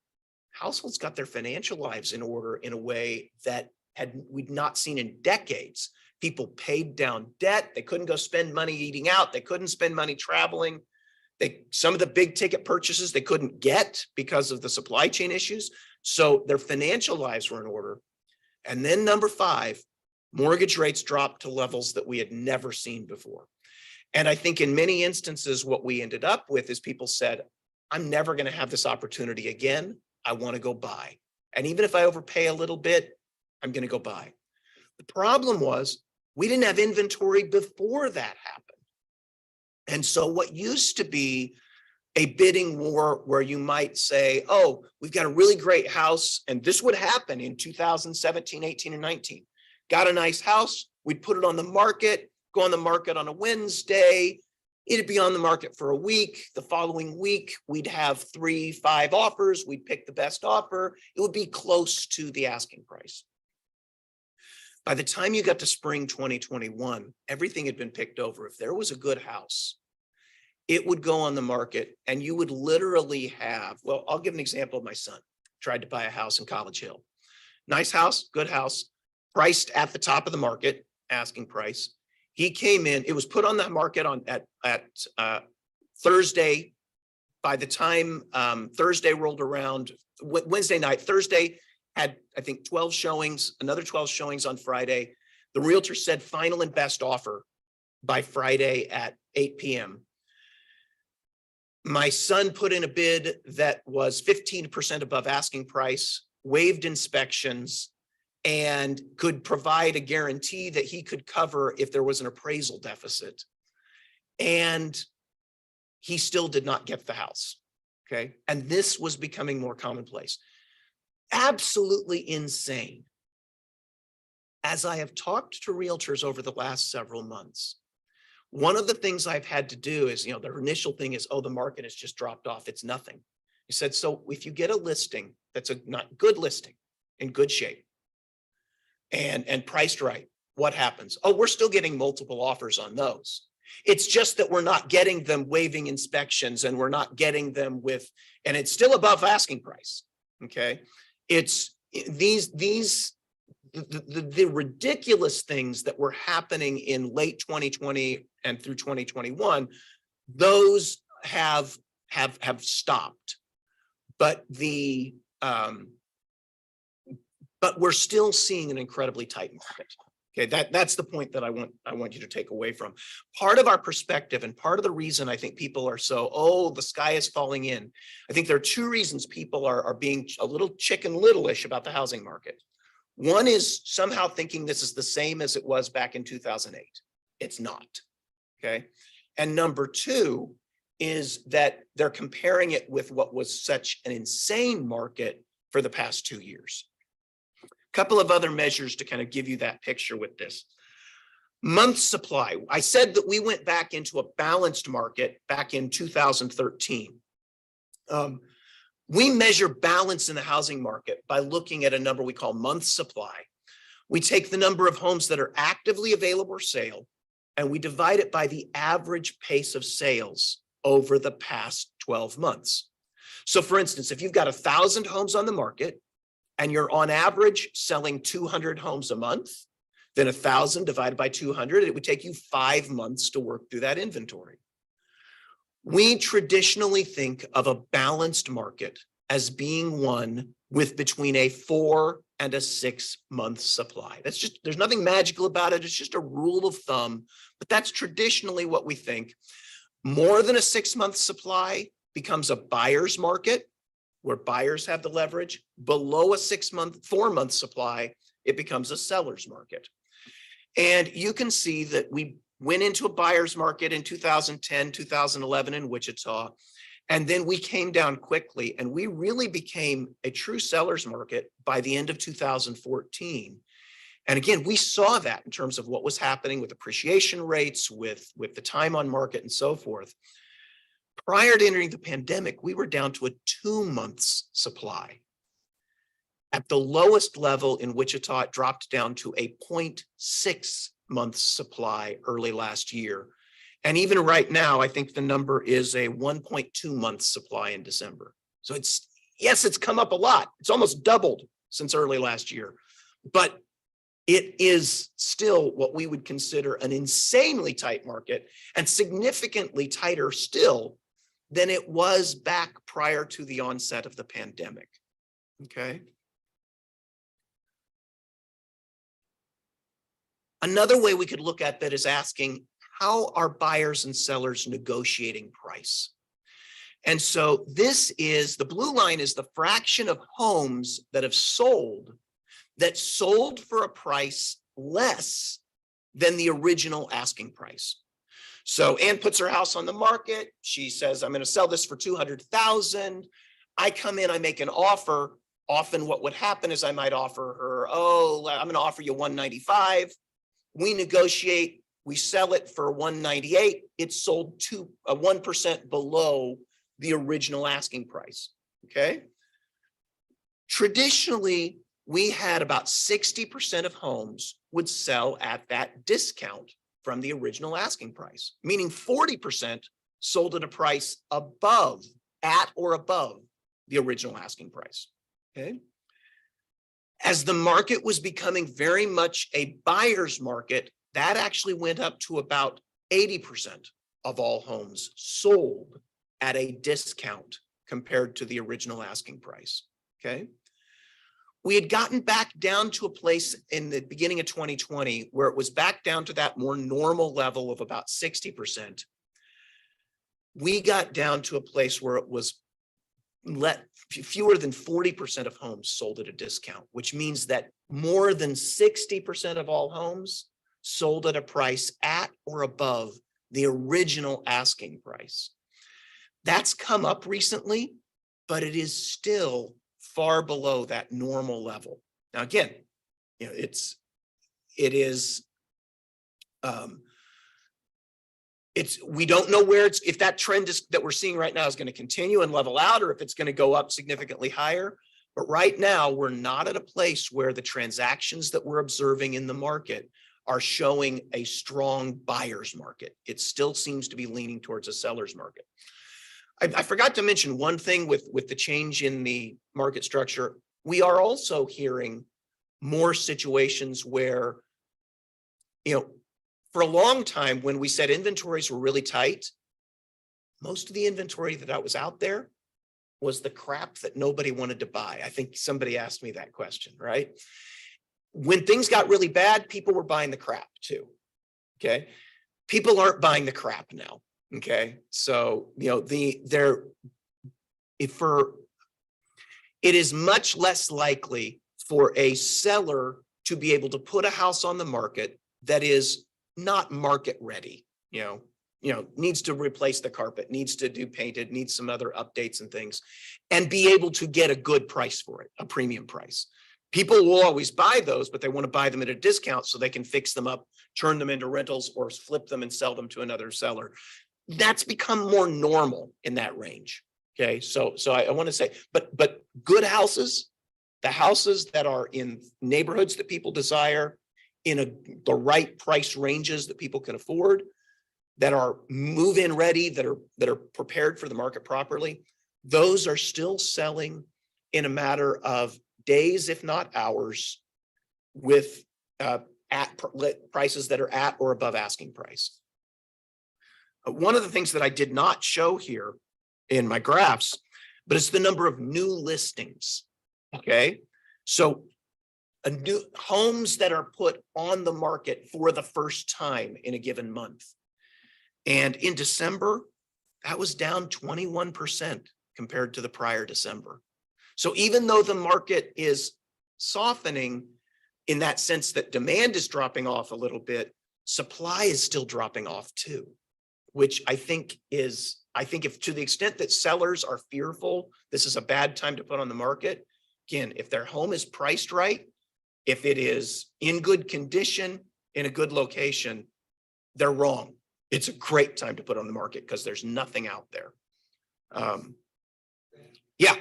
households got their financial lives in order in a way that we'd not seen in decades. People paid down debt, they couldn't go spend money eating out, they couldn't spend money traveling. Some of the big ticket purchases they couldn't get because of the supply chain issues. So their financial lives were in order. And then number five, mortgage rates dropped to levels that we had never seen before. And I think in many instances, what we ended up with is people said, I'm never going to have this opportunity again. I want to go buy. And even if I overpay a little bit, I'm going to go buy. The problem was we didn't have inventory before that happened. And so what used to be a bidding war where you might say, oh, we've got a really great house, and this would happen in 2017, 18, and 19. Got a nice house, we'd put it on the market, go on the market on a Wednesday, it'd be on the market for a week. The following week, we'd have 3-5 offers, we'd pick the best offer. It would be close to the asking price. By the time you got to spring 2021, everything had been picked over. If there was a good house, it would go on the market and you would literally have, well, I'll give an example of my son. Tried to buy a house in College Hill. Nice house, good house, priced at the top of the market, asking price. He came in, it was put on the market at Thursday. By the time Thursday rolled around, Wednesday night, Thursday had, I think, 12 showings, another 12 showings on Friday. The realtor said final and best offer by Friday at 8 p.m. My son put in a bid that was 15% above asking price, waived inspections, and could provide a guarantee that he could cover if there was an appraisal deficit. And he still did not get the house. Okay. And this was becoming more commonplace. Absolutely insane. As I have talked to realtors over the last several months, one of the things I've had to do is, their initial thing is, oh, the market has just dropped off. It's nothing. He said, so if you get a listing that's a not good listing, in good shape, and priced right, what happens? Oh, we're still getting multiple offers on those. It's just that we're not getting them waiving inspections, and we're not getting them with, and it's still above asking price. Okay. It's the ridiculous things that were happening in late 2020 and through 2021, those have stopped. But but we're still seeing an incredibly tight market. Okay, that's the point that I want you to take away from. Part of our perspective and part of the reason I think people are so, oh, the sky is falling in. I think there are two reasons people are being a little Chicken Little-ish about the housing market. One is somehow thinking this is the same as it was back in 2008. It's not. Okay. And number two is that they're comparing it with what was such an insane market for the past 2 years. Couple of other measures to kind of give you that picture with this. Month supply. I said that we went back into a balanced market back in 2013. We measure balance in the housing market by looking at a number we call month supply. We take the number of homes that are actively available for sale, and we divide it by the average pace of sales over the past 12 months. So for instance, if you've got 1,000 homes on the market, and you're on average selling 200 homes a month, then 1,000 divided by 200, it would take you 5 months to work through that inventory. We traditionally think of a balanced market as being one with between a 4 and a 6 month supply. That's just, there's nothing magical about it. It's just a rule of thumb, but that's traditionally what we think. More than a 6 month supply becomes a buyer's market, where buyers have the leverage. Below a 4 month supply, it becomes a seller's market. And you can see that we went into a buyer's market in 2010, 2011 in Wichita, and then we came down quickly, and we really became a true seller's market by the end of 2014. And again, we saw that in terms of what was happening with appreciation rates, with the time on market and so forth. Prior to entering the pandemic, we were down to a 2 months supply. At the lowest level in Wichita, it dropped down to a 0.6 months supply early last year. And even right now, I think the number is a 1.2 months supply in December. So it's come up a lot. It's almost doubled since early last year, but it is still what we would consider an insanely tight market, and significantly tighter still than it was back prior to the onset of the pandemic. Okay. Another way we could look at that is asking, how are buyers and sellers negotiating price? And so this is, the blue line is the fraction of homes that have sold for a price less than the original asking price. So Ann puts her house on the market. She says, I'm going to sell this for $200,000. I come in, I make an offer. Often what would happen is I might offer her, oh, I'm going to offer you $195. We negotiate, we sell it for $198. It's sold 1% below the original asking price. Okay. Traditionally, we had about 60% of homes would sell at that discount from the original asking price, meaning 40% sold at a price at or above the original asking price. Okay. As the market was becoming very much a buyer's market, that actually went up to about 80% of all homes sold at a discount compared to the original asking price. Okay. We had gotten back down to a place in the beginning of 2020 where it was back down to that more normal level of about 60%. we got down to a place where it was fewer than 40% of homes sold at a discount, which means that more than 60% of all homes sold at a price at or above the original asking price. That's come up recently, but it is still far below that normal level. Now, again, you know, we don't know where if that trend that we're seeing right now is going to continue and level out, or if it's going to go up significantly higher. But right now, we're not at a place where the transactions that we're observing in the market are showing a strong buyer's market. It still seems to be leaning towards a seller's market. I forgot to mention one thing with the change in the market structure. We are also hearing more situations where, you know, for a long time, when we said inventories were really tight, most of the inventory that was out there was the crap that nobody wanted to buy. I think somebody asked me that question, right? When things got really bad, people were buying the crap too. Okay. People aren't buying the crap now. Okay. So, you know, it is much less likely for a seller to be able to put a house on the market that is not market ready, you know, needs to replace the carpet, needs to do painted, needs some other updates and things, and be able to get a good price for it, a premium price. People will always buy those, but they want to buy them at a discount so they can fix them up, turn them into rentals, or flip them and sell them to another seller. That's become more normal in that range. Okay, so I want to say, but good houses, the houses that are in neighborhoods that people desire, in the right price ranges that people can afford, that are move-in ready, that are prepared for the market properly, those are still selling in a matter of days, if not hours, with prices that are at or above asking price. One of the things that I did not show here in my graphs, but it's the number of new listings. Okay, so new homes that are put on the market for the first time in a given month. And in December, that was down 21% compared to the prior December. So even though the market is softening in that sense that demand is dropping off a little bit, supply is still dropping off too, which I think if to the extent that sellers are fearful, this is a bad time to put on the market. Again, if their home is priced right, if it is in good condition, in a good location, they're wrong. It's a great time to put on the market because there's nothing out there. Yeah.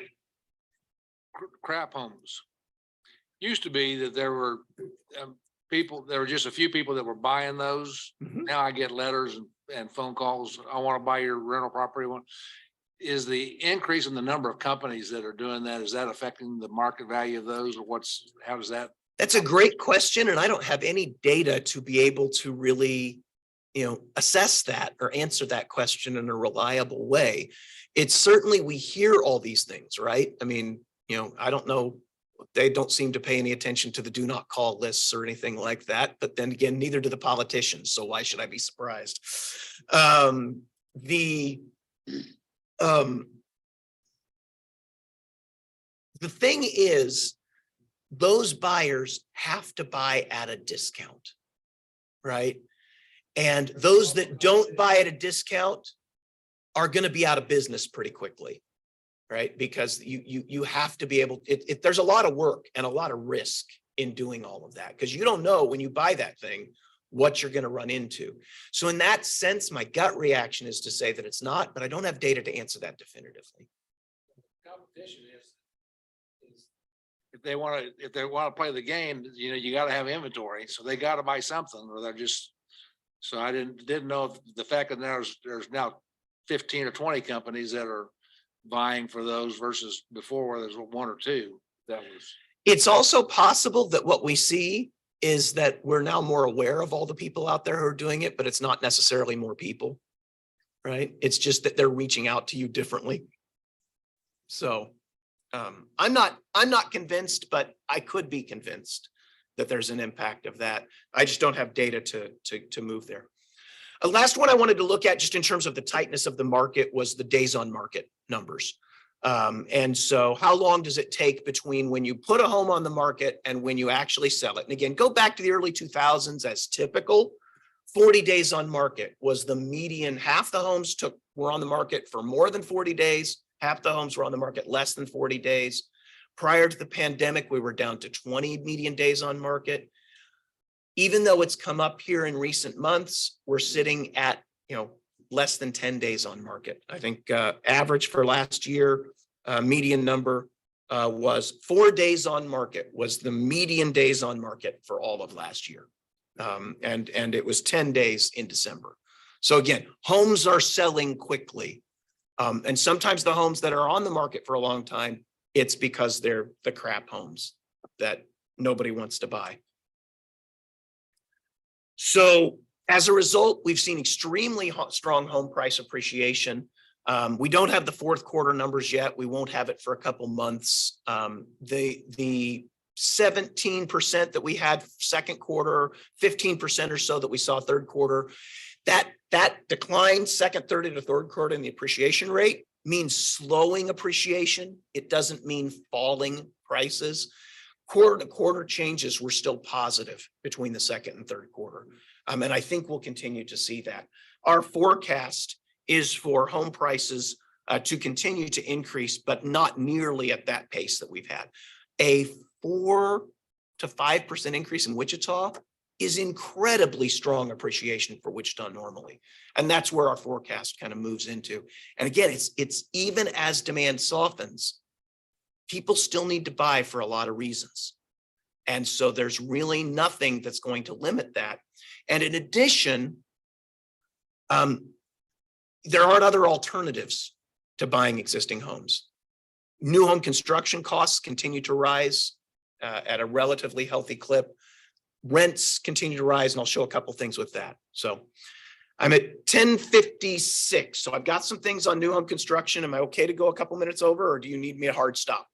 Crap homes. Used to be that there were there were just a few people that were buying those. Mhm. Now I get letters and phone calls. I want to buy your rental property. Is the increase in the number of companies that are doing that, is that affecting the market value of those, or how does that? That's a great question. And I don't have any data to be able to really, you know, assess that or answer that question in a reliable way. It's certainly, we hear all these things, right? I mean, you know, I don't know, they don't seem to pay any attention to the do not call lists or anything like that. But then again, neither do the politicians. So why should I be surprised? The thing is, those buyers have to buy at a discount, right? And those that don't buy at a discount are going to be out of business pretty quickly, right? Because you have to be able, there's a lot of work and a lot of risk in doing all of that, because you don't know when you buy that thing what you're going to run into. So in that sense, my gut reaction is to say that it's not, but I don't have data to answer that definitively. Competition is if they want to play the game, you know, you got to have inventory, so they got to buy something, or they're just. So I didn't know if the fact that there's now 15 or 20 companies that are buying for those versus before where there's one or two. That was. It's also possible that what we see is that we're now more aware of all the people out there who are doing it, but it's not necessarily more people, right? It's just that they're reaching out to you differently. So I'm not convinced, but I could be convinced that there's an impact of that. I just don't have data to move there. The last one I wanted to look at just in terms of the tightness of the market was the days on market numbers. And so how long does it take between when you put a home on the market and when you actually sell it? And again, go back to the early 2000s as typical. 40 days on market was the median. Half the homes were on the market for more than 40 days. Half the homes were on the market less than 40 days. Prior to the pandemic, we were down to 20 median days on market. Even though it's come up here in recent months, we're sitting at, less than 10 days on market. I think average for last year, median number was 4 days on market was the median days on market for all of last year. And it was 10 days in December. So again, homes are selling quickly. And sometimes the homes that are on the market for a long time, it's because they're the crap homes that nobody wants to buy. So as a result, we've seen extremely strong home price appreciation. We don't have the fourth quarter numbers yet. We won't have it for a couple months. The 17% that we had second quarter, 15% or so that we saw third quarter, that decline second, third, and third quarter in the appreciation rate means slowing appreciation. It doesn't mean falling prices. Quarter to quarter changes were still positive between the second and third quarter. And I think we'll continue to see that. Our forecast is for home prices to continue to increase, but not nearly at that pace that we've had. A 4 to 5% increase in Wichita is incredibly strong appreciation for Wichita normally. And that's where our forecast kind of moves into. And again, it's even as demand softens, people still need to buy for a lot of reasons. And so there's really nothing that's going to limit that. And in addition, there aren't other alternatives to buying existing homes. New home construction costs continue to rise at a relatively healthy clip. Rents continue to rise, and I'll show a couple things with that. So I'm at 10:56. So I've got some things on new home construction. Am I okay to go a couple minutes over, or do you need me a hard stop?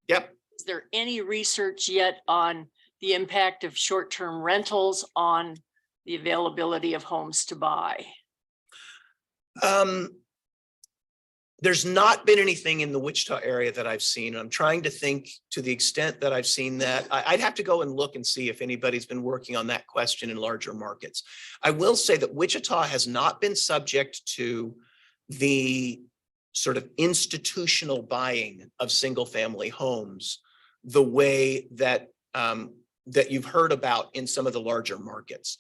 Yep. Is there any research yet on the impact of short-term rentals on the availability of homes to buy? There's not been anything in the Wichita area that I've seen. I'm trying to think to the extent that I've seen that. I'd have to go and look and see if anybody's been working on that question in larger markets. I will say that Wichita has not been subject to the sort of institutional buying of single family homes the way that that you've heard about in some of the larger markets.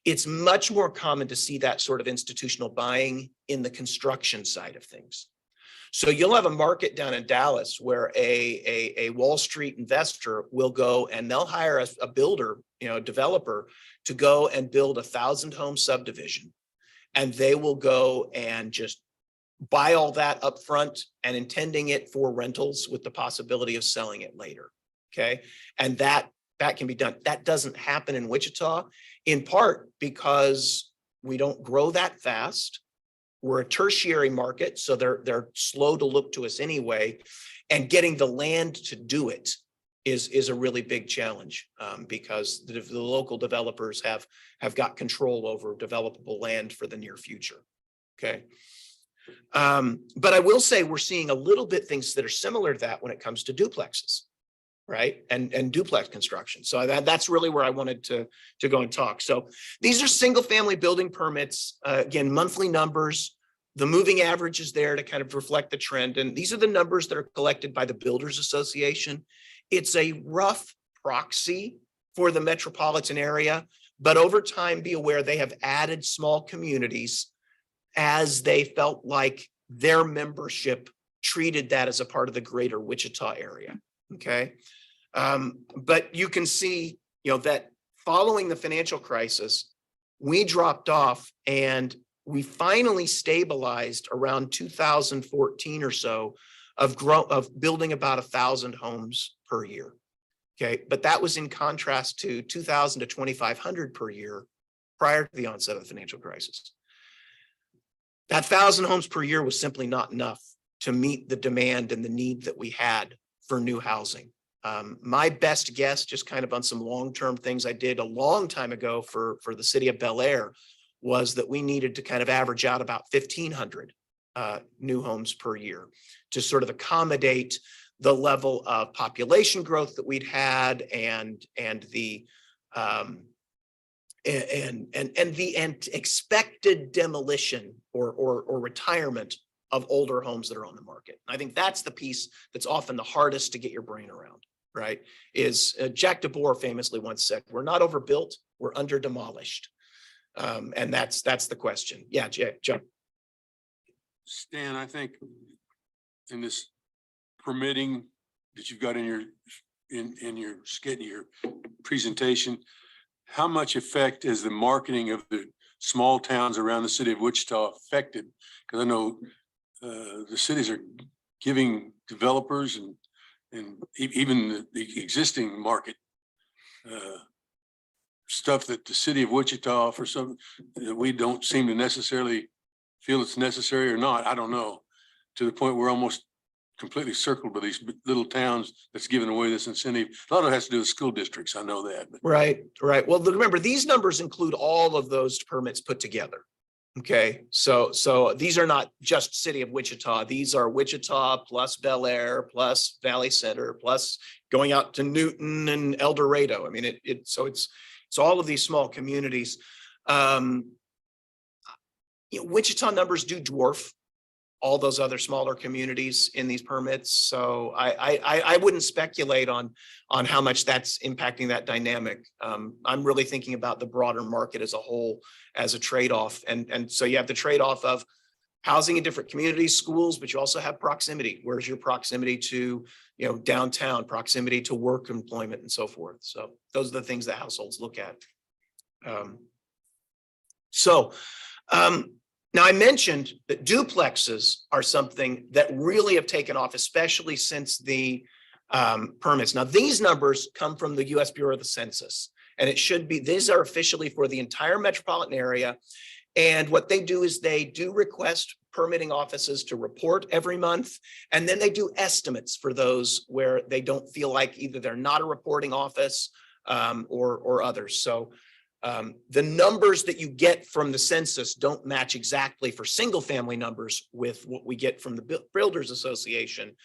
It's much more common to see that sort of institutional buying in the construction side of things. So you'll have a market down in Dallas where a Wall Street investor will go and they'll hire a builder, a developer, to go and build 1,000 home subdivision. And they will go and just buy all that up front and intending it for rentals with the possibility of selling it later. Okay. And that can be done. That doesn't happen in Wichita, in part because we don't grow that fast. We're a tertiary market, so they're slow to look to us anyway. And getting the land to do it is a really big challenge because the local developers have got control over developable land for the near future. Okay. But I will say we're seeing a little bit things that are similar to that when it comes to duplexes. Right. And duplex construction. So that's really where I wanted to go and talk. So these are single family building permits. Again, monthly numbers. The moving average is there to kind of reflect the trend. And these are the numbers that are collected by the Builders Association. It's a rough proxy for the metropolitan area, but over time, be aware they have added small communities as they felt like their membership treated that as a part of the greater Wichita area. Okay. But you can see, that following the financial crisis, we dropped off and we finally stabilized around 2014 or so of building about 1,000 homes per year. Okay. But that was in contrast to 2,000 to 2,500 per year prior to the onset of the financial crisis. That 1,000 homes per year was simply not enough to meet the demand and the need that we had for new housing. My best guess, just kind of on some long-term things I did a long time ago for the city of Bel Air, was that we needed to kind of average out about 1,500 new homes per year to sort of accommodate the level of population growth that we'd had and the expected demolition or retirement of older homes that are on the market. I think that's the piece that's often the hardest to get your brain around, right? Is Jack DeBoer famously once said, "We're not overbuilt, we're under demolished." And that's the question. Yeah, Joe. Stan, I think in this permitting that you've got in your skit, in your presentation, how much effect is the marketing of the small towns around the city of Wichita affected? Because I know the cities are giving developers and even the existing market stuff that the city of Wichita for some that we don't seem to necessarily feel it's necessary or not. I don't know, to the point we're almost completely circled by these little towns that's giving away this incentive. A lot of it has to do with school districts. I know that. But. Right. Well, remember, these numbers include all of those permits put together. Okay, so these are not just city of Wichita. These are Wichita plus Bel Air plus Valley Center plus going out to Newton and El Dorado. I mean, it's all of these small communities. Wichita numbers do dwarf all those other smaller communities in these permits. So I wouldn't speculate on how much that's impacting that dynamic. I'm really thinking about the broader market as a whole as a trade-off. And so you have the trade-off of housing in different communities, schools, but you also have proximity. Where's your proximity to, downtown, proximity to work, employment, and so forth. So those are the things that households look at. Now I mentioned that duplexes are something that really have taken off, especially since the permits. Now these numbers come from the US Bureau of the Census, and these are officially for the entire metropolitan area. And what they do is they do request permitting offices to report every month. And then they do estimates for those where they don't feel like either they're not a reporting office or others. So the numbers that you get from the census don't match exactly for single family numbers with what we get from the Builders Association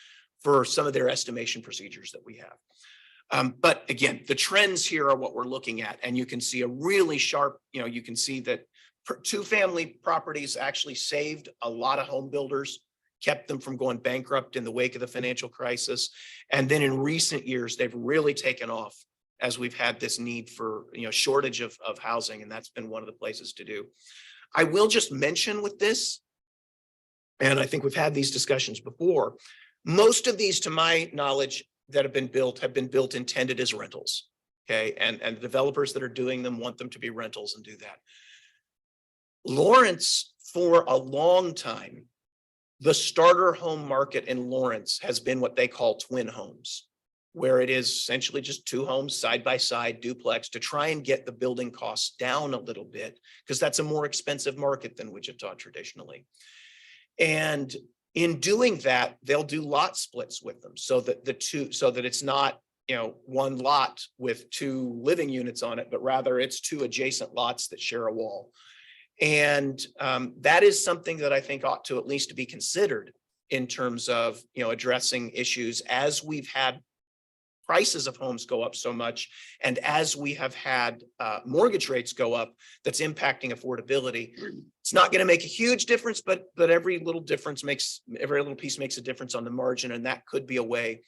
for some of their estimation procedures that we have. But again, the trends here are what we're looking at, and you can see a really sharp, you can see that two-family properties actually saved a lot of home builders, kept them from going bankrupt in the wake of the financial crisis. And then in recent years, they've really taken off as we've had this need for, shortage of housing. And that's been one of the places to do. I will just mention with this, and I think we've had these discussions before, most of these, to my knowledge, that have been built intended as rentals. Okay. And the developers that are doing them want them to be rentals and do that. Lawrence, for a long time, the starter home market in Lawrence has been what they call twin homes, where it is essentially just two homes side by side, duplex, to try and get the building costs down a little bit, because that's a more expensive market than Wichita traditionally. And in doing that, they'll do lot splits with them so that it's not, one lot with two living units on it, but rather it's two adjacent lots that share a wall. And that is something that I think ought to at least be considered in terms of, addressing issues as we've had prices of homes go up so much, and as we have had mortgage rates go up, that's impacting affordability. It's not going to make a huge difference, but every little piece makes a difference on the margin, and that could be a way.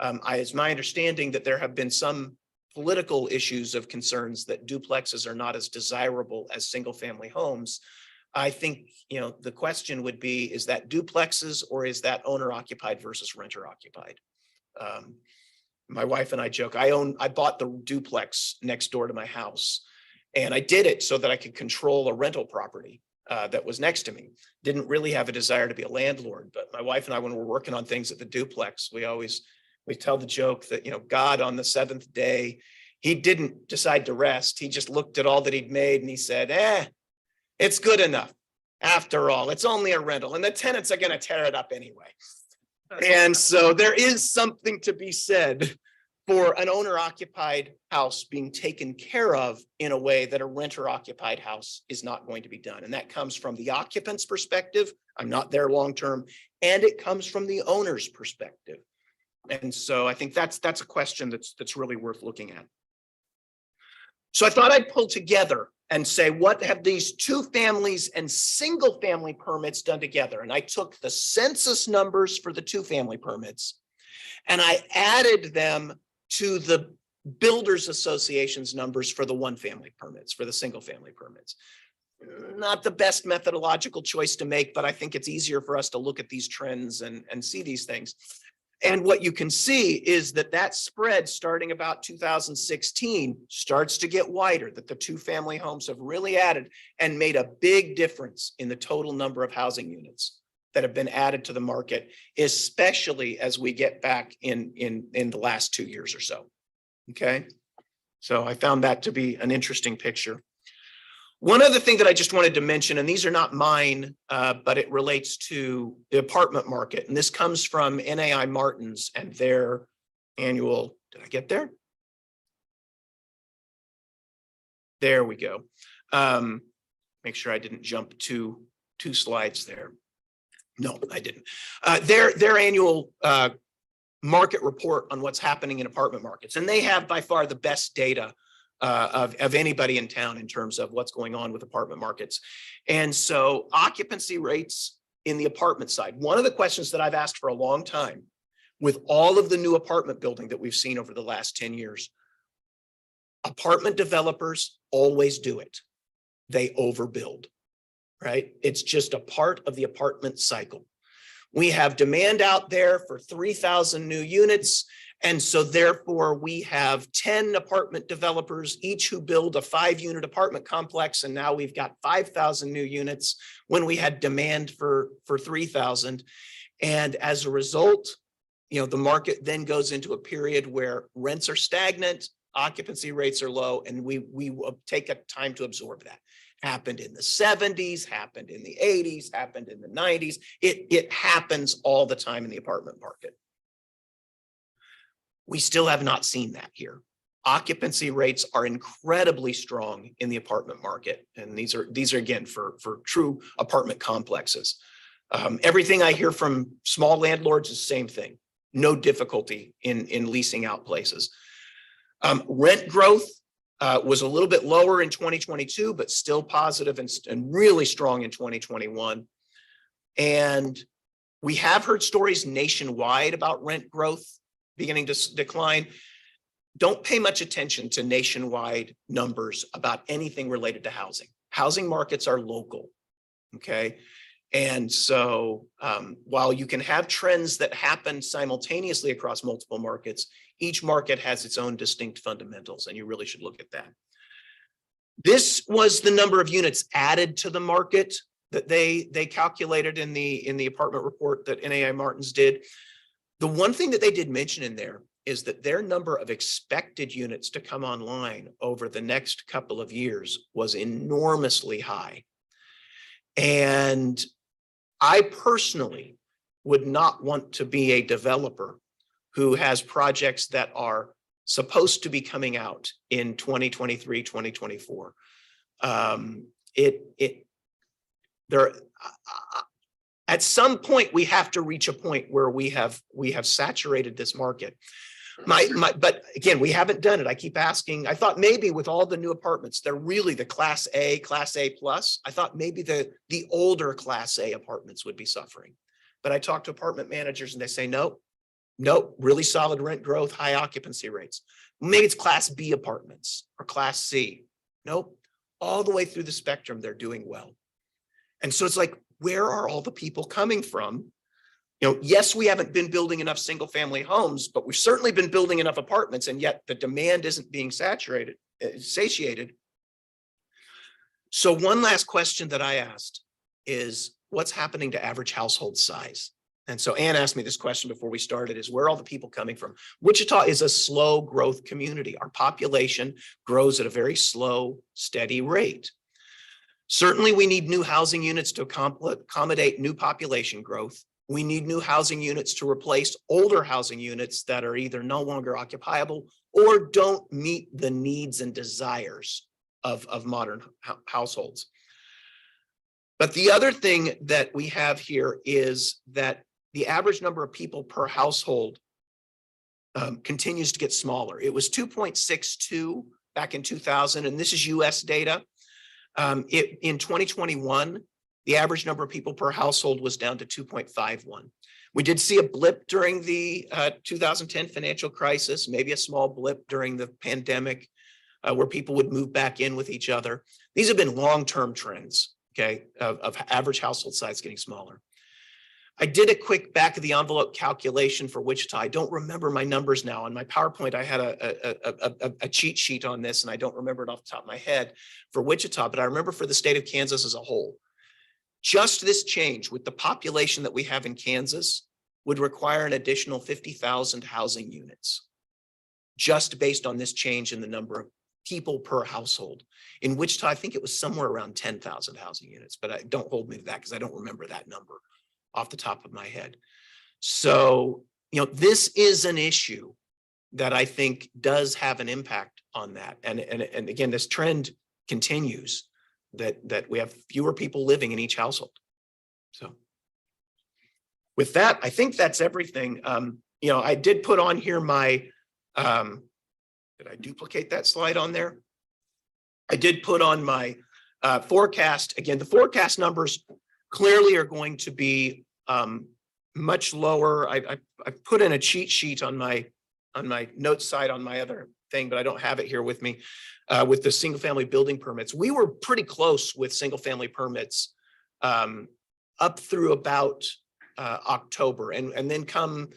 It's my understanding that there have been some political issues of concerns that duplexes are not as desirable as single family homes. I think, the question would be, is that duplexes or is that owner occupied versus renter occupied? My wife and I joke, I bought the duplex next door to my house, and I did it so that I could control a rental property that was next to me. Didn't really have a desire to be a landlord, but my wife and I, when we're working on things at the duplex, we tell the joke that, God on the seventh day, he didn't decide to rest. He just looked at all that he'd made and he said, it's good enough. After all, it's only a rental and the tenants are going to tear it up anyway. And so there is something to be said for an owner occupied house being taken care of in a way that a renter occupied house is not going to be done. And that comes from the occupant's perspective. I'm not there long-term, and it comes from the owner's perspective. And so I think that's a question that's really worth looking at. So I thought I'd pull together and say, what have these two families and single family permits done together? And I took the census numbers for the two family permits and I added them to the Builders Association's numbers for the one family permits, for the single family permits. Not the best methodological choice to make, but I think it's easier for us to look at these trends and see these things. And what you can see is that spread starting about 2016 starts to get wider, that the two family homes have really added and made a big difference in the total number of housing units that have been added to the market, especially as we get back in the last 2 years or so. Okay. So I found that to be an interesting picture. One other thing that I just wanted to mention, and these are not mine, but it relates to the apartment market. And this comes from NAI Martin's and their annual, did I get there? There we go. Make sure I didn't jump two slides there. No, I didn't. Their annual market report on what's happening in apartment markets. And they have by far the best data of anybody in town in terms of what's going on with apartment markets. And so occupancy rates in the apartment side, one of the questions that I've asked for a long time with all of the new apartment building that we've seen over the last 10 years, apartment developers always do it. They overbuild, right? It's just a part of the apartment cycle. We have demand out there for 3,000 new units. And so therefore we have 10 apartment developers, each who build a 5-unit apartment complex. And now we've got 5,000 new units when we had demand for 3,000. And as a result, the market then goes into a period where rents are stagnant, occupancy rates are low, and we will take a time to absorb that. Happened in the 70s, happened in the 80s, happened in the 90s. It happens all the time in the apartment market. We still have not seen that here. Occupancy rates are incredibly strong in the apartment market. And these are again, for true apartment complexes. Everything I hear from small landlords is the same thing. No difficulty in leasing out places. Rent growth was a little bit lower in 2022, but still positive and really strong in 2021. And we have heard stories nationwide about rent growth beginning to decline. Don't pay much attention to nationwide numbers about anything related to housing. Housing markets are local, okay? And so while you can have trends that happen simultaneously across multiple markets, each market has its own distinct fundamentals, and you really should look at that. This was the number of units added to the market that they calculated in the apartment report that NAI Martin's did. The one thing that they did mention in there is that their number of expected units to come online over the next couple of years was enormously high. And I personally would not want to be a developer who has projects that are supposed to be coming out in 2023, 2024. At some point, we have to reach a point where we have saturated this market. But again, we haven't done it. I keep asking. I thought maybe with all the new apartments, they're really the Class A plus. I thought maybe the older Class A apartments would be suffering. But I talked to apartment managers and they say, no, really solid rent growth, high occupancy rates. Maybe it's Class B apartments or Class C. Nope, all the way through the spectrum, they're doing well. And so it's like, where are all the people coming from? Yes, we haven't been building enough single family homes, but we've certainly been building enough apartments, and yet the demand isn't being satiated. So one last question that I asked is, what's happening to average household size? And so Ann asked me this question before we started, is where are all the people coming from? Wichita is a slow growth community. Our population grows at a very slow, steady rate. Certainly, we need new housing units to accommodate new population growth. We need new housing units to replace older housing units that are either no longer occupiable or don't meet the needs and desires of modern households. But the other thing that we have here is that the average number of people per household continues to get smaller. It was 2.62 back in 2000, and this is US data. In 2021, the average number of people per household was down to 2.51. We did see a blip during the 2010 financial crisis, maybe a small blip during the pandemic, where people would move back in with each other. These have been long-term trends, okay, of average household size getting smaller. I did a quick back of the envelope calculation for Wichita. I don't remember my numbers now. On my PowerPoint, I had a cheat sheet on this, and I don't remember it off the top of my head for Wichita, but I remember for the state of Kansas as a whole. Just this change with the population that we have in Kansas would require an additional 50,000 housing units, just based on this change in the number of people per household. In Wichita, I think it was somewhere around 10,000 housing units, but don't hold me to that because I don't remember that number off the top of my head. So, this is an issue that I think does have an impact on that. And again, this trend continues that we have fewer people living in each household. So with that, I think that's everything. I did put on here my, did I duplicate that slide on there? I did put on my forecast. Again, the forecast numbers clearly are going to be much lower. I put in a cheat sheet on my notes side on my other thing, but I don't have it here with me. With the single family building permits, we were pretty close with single family permits up through about October, and then come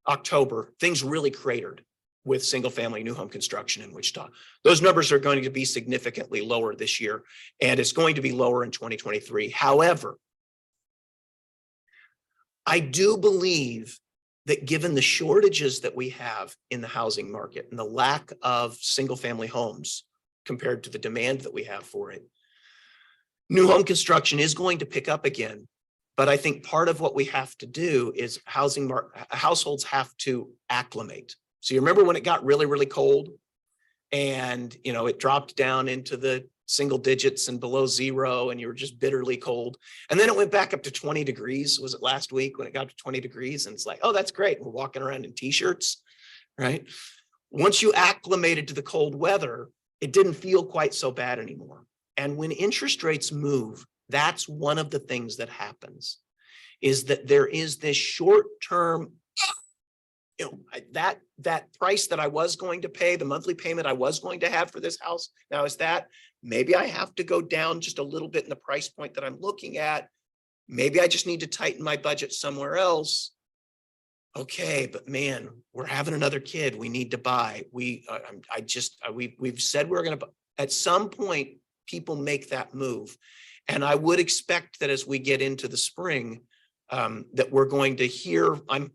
October, things really cratered with single family new home construction in Wichita. Those numbers are going to be significantly lower this year, and it's going to be lower in 2023. However, I do believe that given the shortages that we have in the housing market and the lack of single family homes compared to the demand that we have for it, new home construction is going to pick up again. But I think part of what we have to do is households have to acclimate. So you remember when it got really, really cold and, it dropped down into the single digits and below zero, and you were just bitterly cold. And then it went back up to 20 degrees. Was it last week when it got to 20 degrees? And it's like, oh, that's great. We're walking around in t-shirts, right? Once you acclimated to the cold weather, it didn't feel quite so bad anymore. And when interest rates move, that's one of the things that happens, is that there is this short-term, that price that I was going to pay, the monthly payment I was going to have for this house. Now is that maybe I have to go down just a little bit in the price point that I'm looking at. Maybe I just need to tighten my budget somewhere else. Okay, but man, we're having another kid. We need to buy. We've said we're going to, at some point, people make that move. And I would expect that as we get into the spring, that we're going to hear, and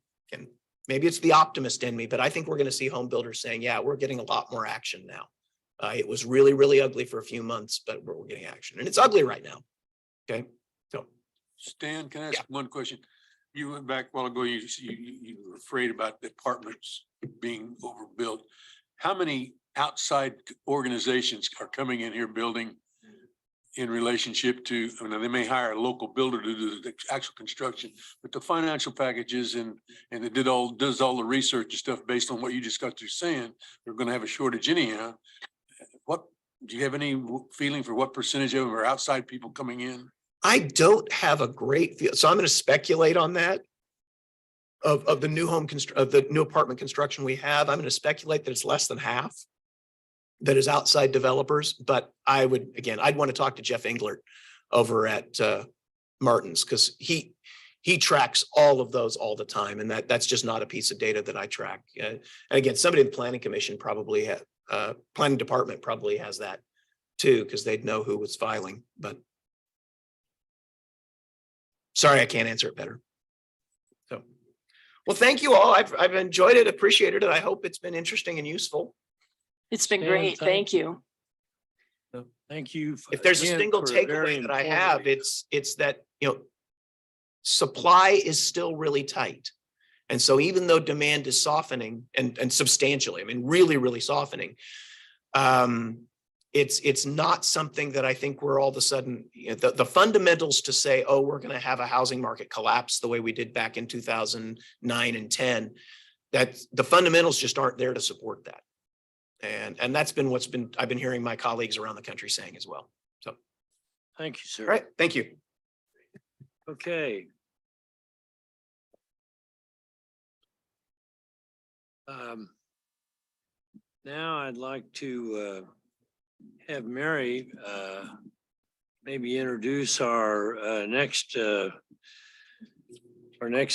maybe it's the optimist in me, but I think we're going to see home builders saying, yeah, we're getting a lot more action now. It was really, really ugly for a few months, but we're getting action, and it's ugly right now. Okay. So Stan, can I ask one question? You went back a while ago, you were afraid about the apartments being overbuilt. How many outside organizations are coming in here building in relationship to, they may hire a local builder to do the actual construction, but the financial packages and it does all the research and stuff based on what you just got through saying, we're going to have a shortage anyhow. What, do you have any feeling for what percentage of them are outside people coming in? I don't have a great feel, so I'm going to speculate on that. Of the new apartment construction we have, I'm going to speculate that it's less than half that is outside developers. But I'd want to talk to Jeff Englert over at Martin's, because he tracks all of those all the time, and that's just not a piece of data that I track. And again, somebody in the planning commission probably planning department probably has that too, because they'd know who was filing. But sorry, I can't answer it better. So, well, thank you all. I've enjoyed it, appreciated it. I hope it's been interesting and useful. It's been Stan, great. Thank you. Thank you. If there's a again single for a very takeaway that I have, informative- it's that, supply is still really tight. And so even though demand is softening and substantially, I mean, really, really softening, it's not something that I think we're all of a sudden, the fundamentals to say, oh, we're going to have a housing market collapse the way we did back in 2009 and 10, that the fundamentals just aren't there to support that. And that's been I've been hearing my colleagues around the country saying as well. So, Thank you, sir. all right, thank you. Okay. Now I'd like to have Mary maybe introduce our next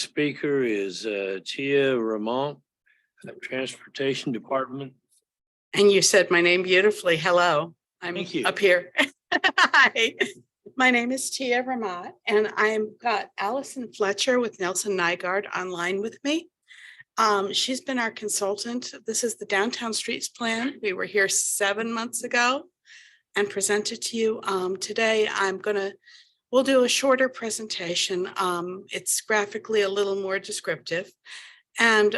speaker is Tia Ramont, Transportation Department. And you said my name beautifully. Hello, I'm Thank you. up here. Hi, my name is Tia Ramat, and I've got Allison Fletcher with Nelson Nygaard online with me. She's been our consultant. This is the Downtown Streets Plan. We were here 7 months ago and presented to you. Today, we'll do a shorter presentation. It's graphically a little more descriptive. And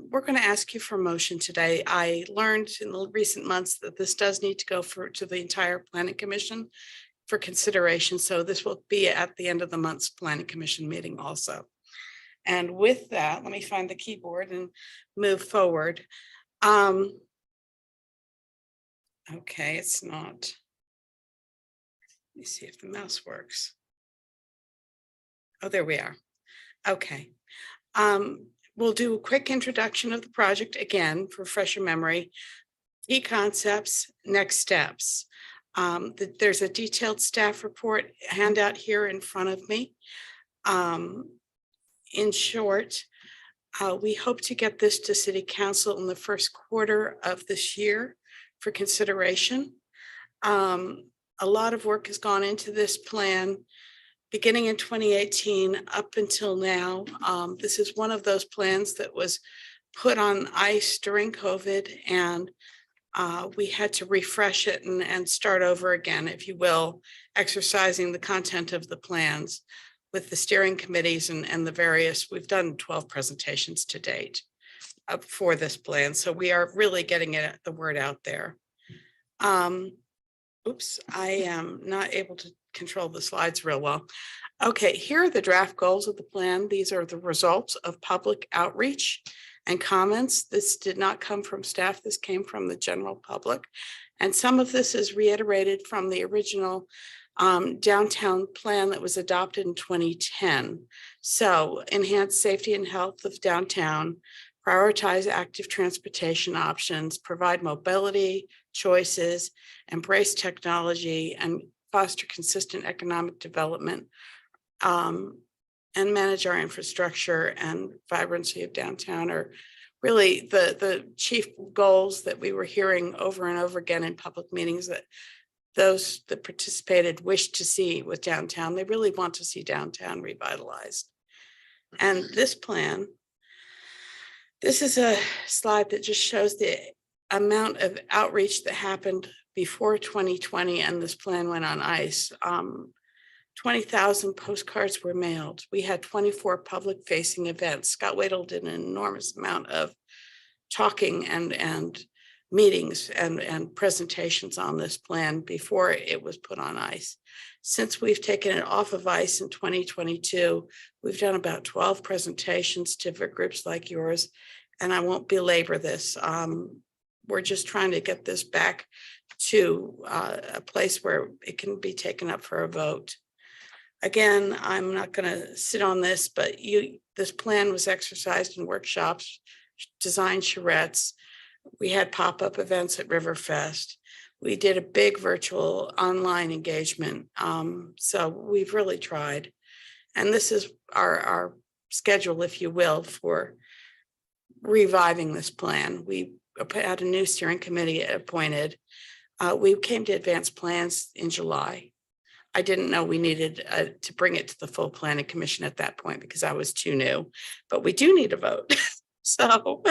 we're going to ask you for a motion today. I learned in the recent months that this does need to go to the entire Planning Commission for consideration. So this will be at the end of the month's Planning Commission meeting also. And with that, let me find the keyboard and move forward. Okay, it's not. Let me see if the mouse works. Oh, there we are. Okay. We'll do a quick introduction of the project again for fresher memory. Key concepts, next steps. There's a detailed staff report handout here in front of me. In short, we hope to get this to City Council in the first quarter of this year for consideration. A lot of work has gone into this plan beginning in 2018 up until now. This is one of those plans that was put on ice during COVID, and we had to refresh it and start over again, if you will, exercising the content of the plans with the steering committees and the various. We've done 12 presentations to date for this plan. So we are really getting the word out there. Oops, I am not able to control the slides real well. Okay, here are the draft goals of the plan. These are the results of public outreach and comments. This did not come from staff. This came from the general public. And some of this is reiterated from the original downtown plan that was adopted in 2010. So enhance safety and health of downtown, prioritize active transportation options, provide mobility choices, embrace technology, and foster consistent economic development, and manage our infrastructure and vibrancy of downtown are really the chief goals that we were hearing over and over again in public meetings that those that participated wish to see with downtown. They really want to see downtown revitalized. And this plan, this is a slide that just shows the amount of outreach that happened before 2020 and this plan went on ice. 20,000 postcards were mailed. We had 24 public facing events. Scott Wadle did an enormous amount of talking and meetings and presentations on this plan before it was put on ice. Since we've taken it off of ice in 2022, we've done about 12 presentations to groups like yours, and I won't belabor this. We're just trying to get this back to a place where it can be taken up for a vote. Again, I'm not going to sit on this, but this plan was exercised in workshops, design charrettes. We had pop-up events at Riverfest. We did a big virtual online engagement. So we've really tried. And this is our schedule, if you will, for reviving this plan. We had a new steering committee appointed. We came to advanced plans in July. I didn't know we needed to bring it to the full planning commission at that point because I was too new, but we do need a vote. So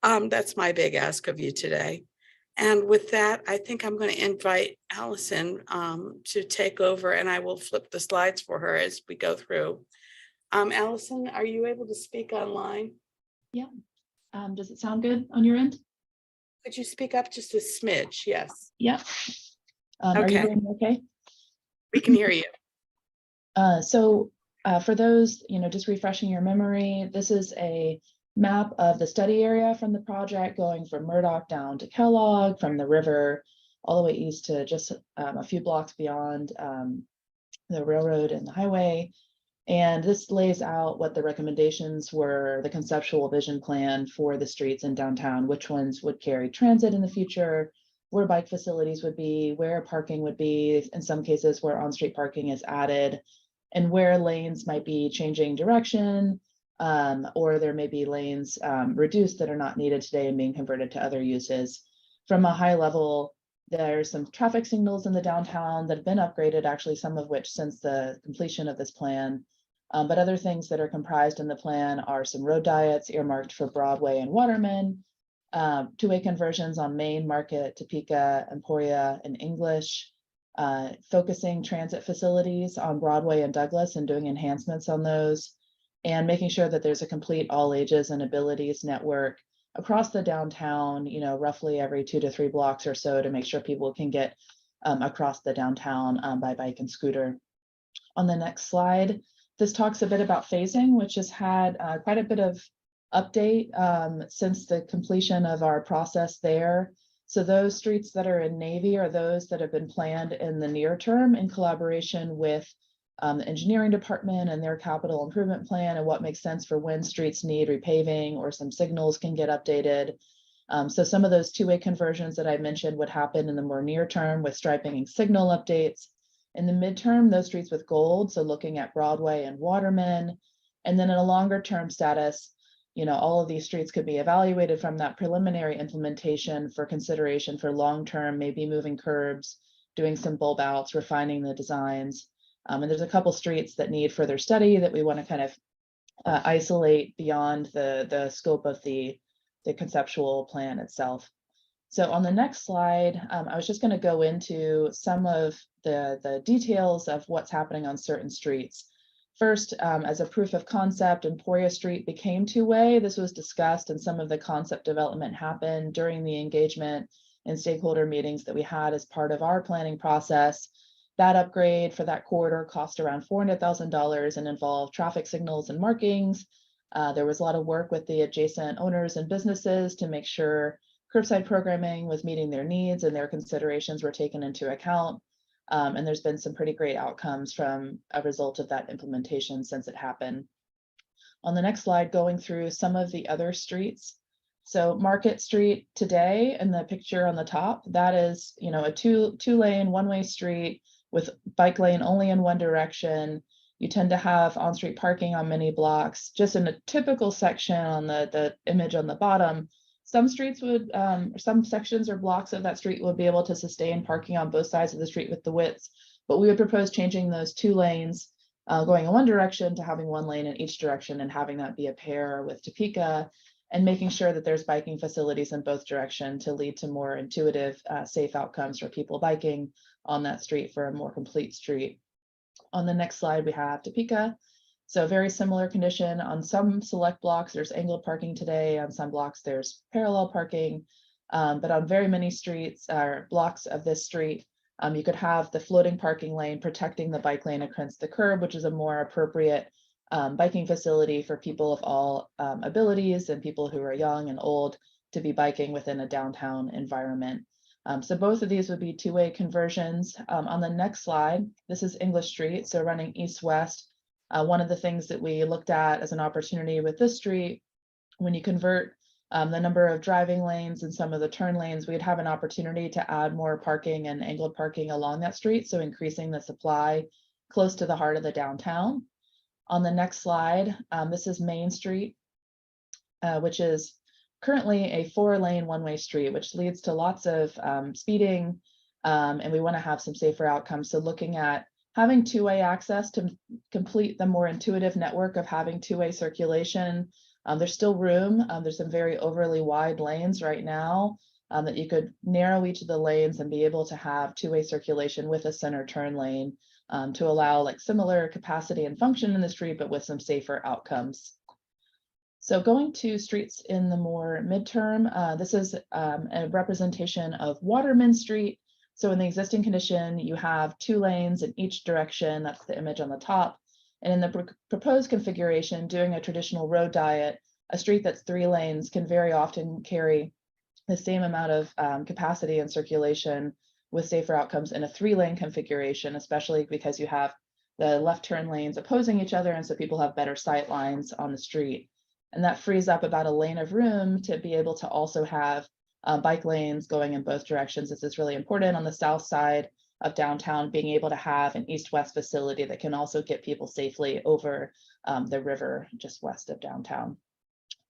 that's my big ask of you today. And with that, I think I'm going to invite Allison to take over, and I will flip the slides for her as we go through. Allison, are you able to speak online? Does it sound good on your end? Could you speak up just a smidge? Yes, Yeah. Are you Okay. hearing me okay? we can hear you. For those, just refreshing your memory, this is a map of the study area from the project going from Murdoch down to Kellogg, from the river all the way east to just a few blocks beyond the railroad and the highway. And this lays out what the recommendations were, the conceptual vision plan for the streets in downtown, which ones would carry transit in the future, where bike facilities would be, where parking would be, in some cases where on-street parking is added, and where lanes might be changing direction, or there may be lanes reduced that are not needed today and being converted to other uses. From a high level, there's some traffic signals in the downtown that have been upgraded, actually, some of which since the completion of this plan. But other things that are comprised in the plan are some road diets earmarked for Broadway and Waterman, two-way conversions on Main, Market, Topeka, Emporia, and English, focusing transit facilities on Broadway and Douglas and doing enhancements on those, and making sure that there's a complete all ages and abilities network across the downtown, roughly every 2 to 3 blocks or so, to make sure people can get across the downtown by bike and scooter. On the next slide, this talks a bit about phasing, which has had quite a bit of update since the completion of our process there. So those streets that are in navy are those that have been planned in the near term in collaboration with the engineering department and their capital improvement plan, and what makes sense for when streets need repaving or some signals can get updated. So some of those two-way conversions that I mentioned would happen in the more near term with striping and signal updates. In the midterm, those streets with gold, so looking at Broadway and Waterman. And then in a longer term status, all of these streets could be evaluated from that preliminary implementation for consideration for long-term, maybe moving curbs, doing some bulb outs, refining the designs. And there's a couple streets that need further study that we want to kind of isolate beyond the scope of the conceptual plan itself. So on the next slide, I was just going to go into some of the details of what's happening on certain streets. First, as a proof of concept, Emporia Street became two-way. This was discussed, and some of the concept development happened during the engagement and stakeholder meetings that we had as part of our planning process. That upgrade for that corridor cost around $400,000 and involved traffic signals and markings. There was a lot of work with the adjacent owners and businesses to make sure curbside programming was meeting their needs and their considerations were taken into account. And there's been some pretty great outcomes from a result of that implementation since it happened. On the next slide, going through some of the other streets. So Market Street today, in the picture on the top, that is, a two-lane, one-way street with bike lane only in one direction. You tend to have on-street parking on many blocks. Just in a typical section on the image on the bottom, some streets would, some sections or blocks of that street would be able to sustain parking on both sides of the street with the widths, but we would propose changing those 2 lanes going in one direction to having 1 lane in each direction and having that be a pair with Topeka, and making sure that there's biking facilities in both directions to lead to more intuitive, safe outcomes for people biking on that street for a more complete street. On the next slide, we have Topeka. So very similar condition. On some select blocks, there's angled parking today. On some blocks, there's parallel parking. But on very many streets or blocks of this street, you could have the floating parking lane protecting the bike lane against the curb, which is a more appropriate biking facility for people of all abilities and people who are young and old to be biking within a downtown environment. So both of these would be 2-way conversions. On the next slide, this is English Street, so running east-west. One of the things that we looked at as an opportunity with this street, when you convert the number of driving lanes and some of the turn lanes, we'd have an opportunity to add more parking and angled parking along that street, so increasing the supply close to the heart of the downtown. On the next slide, this is Main Street, which is currently a 4-lane one-way street, which leads to lots of speeding, and we want to have some safer outcomes. So looking at having 2-way access to complete the more intuitive network of having 2-way circulation. There's still room. There's some very overly wide lanes right now. that you could narrow each of the lanes and be able to have two-way circulation with a center turn lane to allow like similar capacity and function in the street, but with some safer outcomes. So going to streets in the more midterm, this is a representation of Waterman Street. So in the existing condition, you have 2 lanes in each direction. That's the image on the top. And in the proposed configuration, doing a traditional road diet, a street that's 3 lanes can very often carry the same amount of capacity and circulation with safer outcomes in a 3-lane configuration, especially because you have the left turn lanes opposing each other. And so people have better sight lines on the street. And that frees up about a lane of room to be able to also have bike lanes going in both directions. This is really important on the south side of downtown, being able to have an east-west facility that can also get people safely over the river just west of downtown.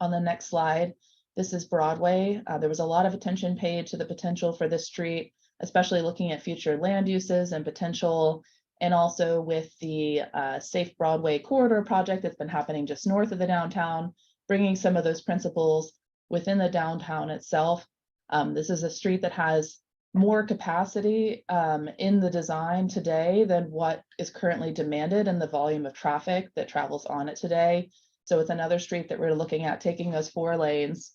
On the next slide, this is Broadway. There was a lot of attention paid to the potential for this street, especially looking at future land uses and potential, and also with the Safe Broadway Corridor project that's been happening just north of the downtown, bringing some of those principles within the downtown itself. This is a street that has more capacity in the design today than what is currently demanded and the volume of traffic that travels on it today. So it's another street that we're looking at taking those 4 lanes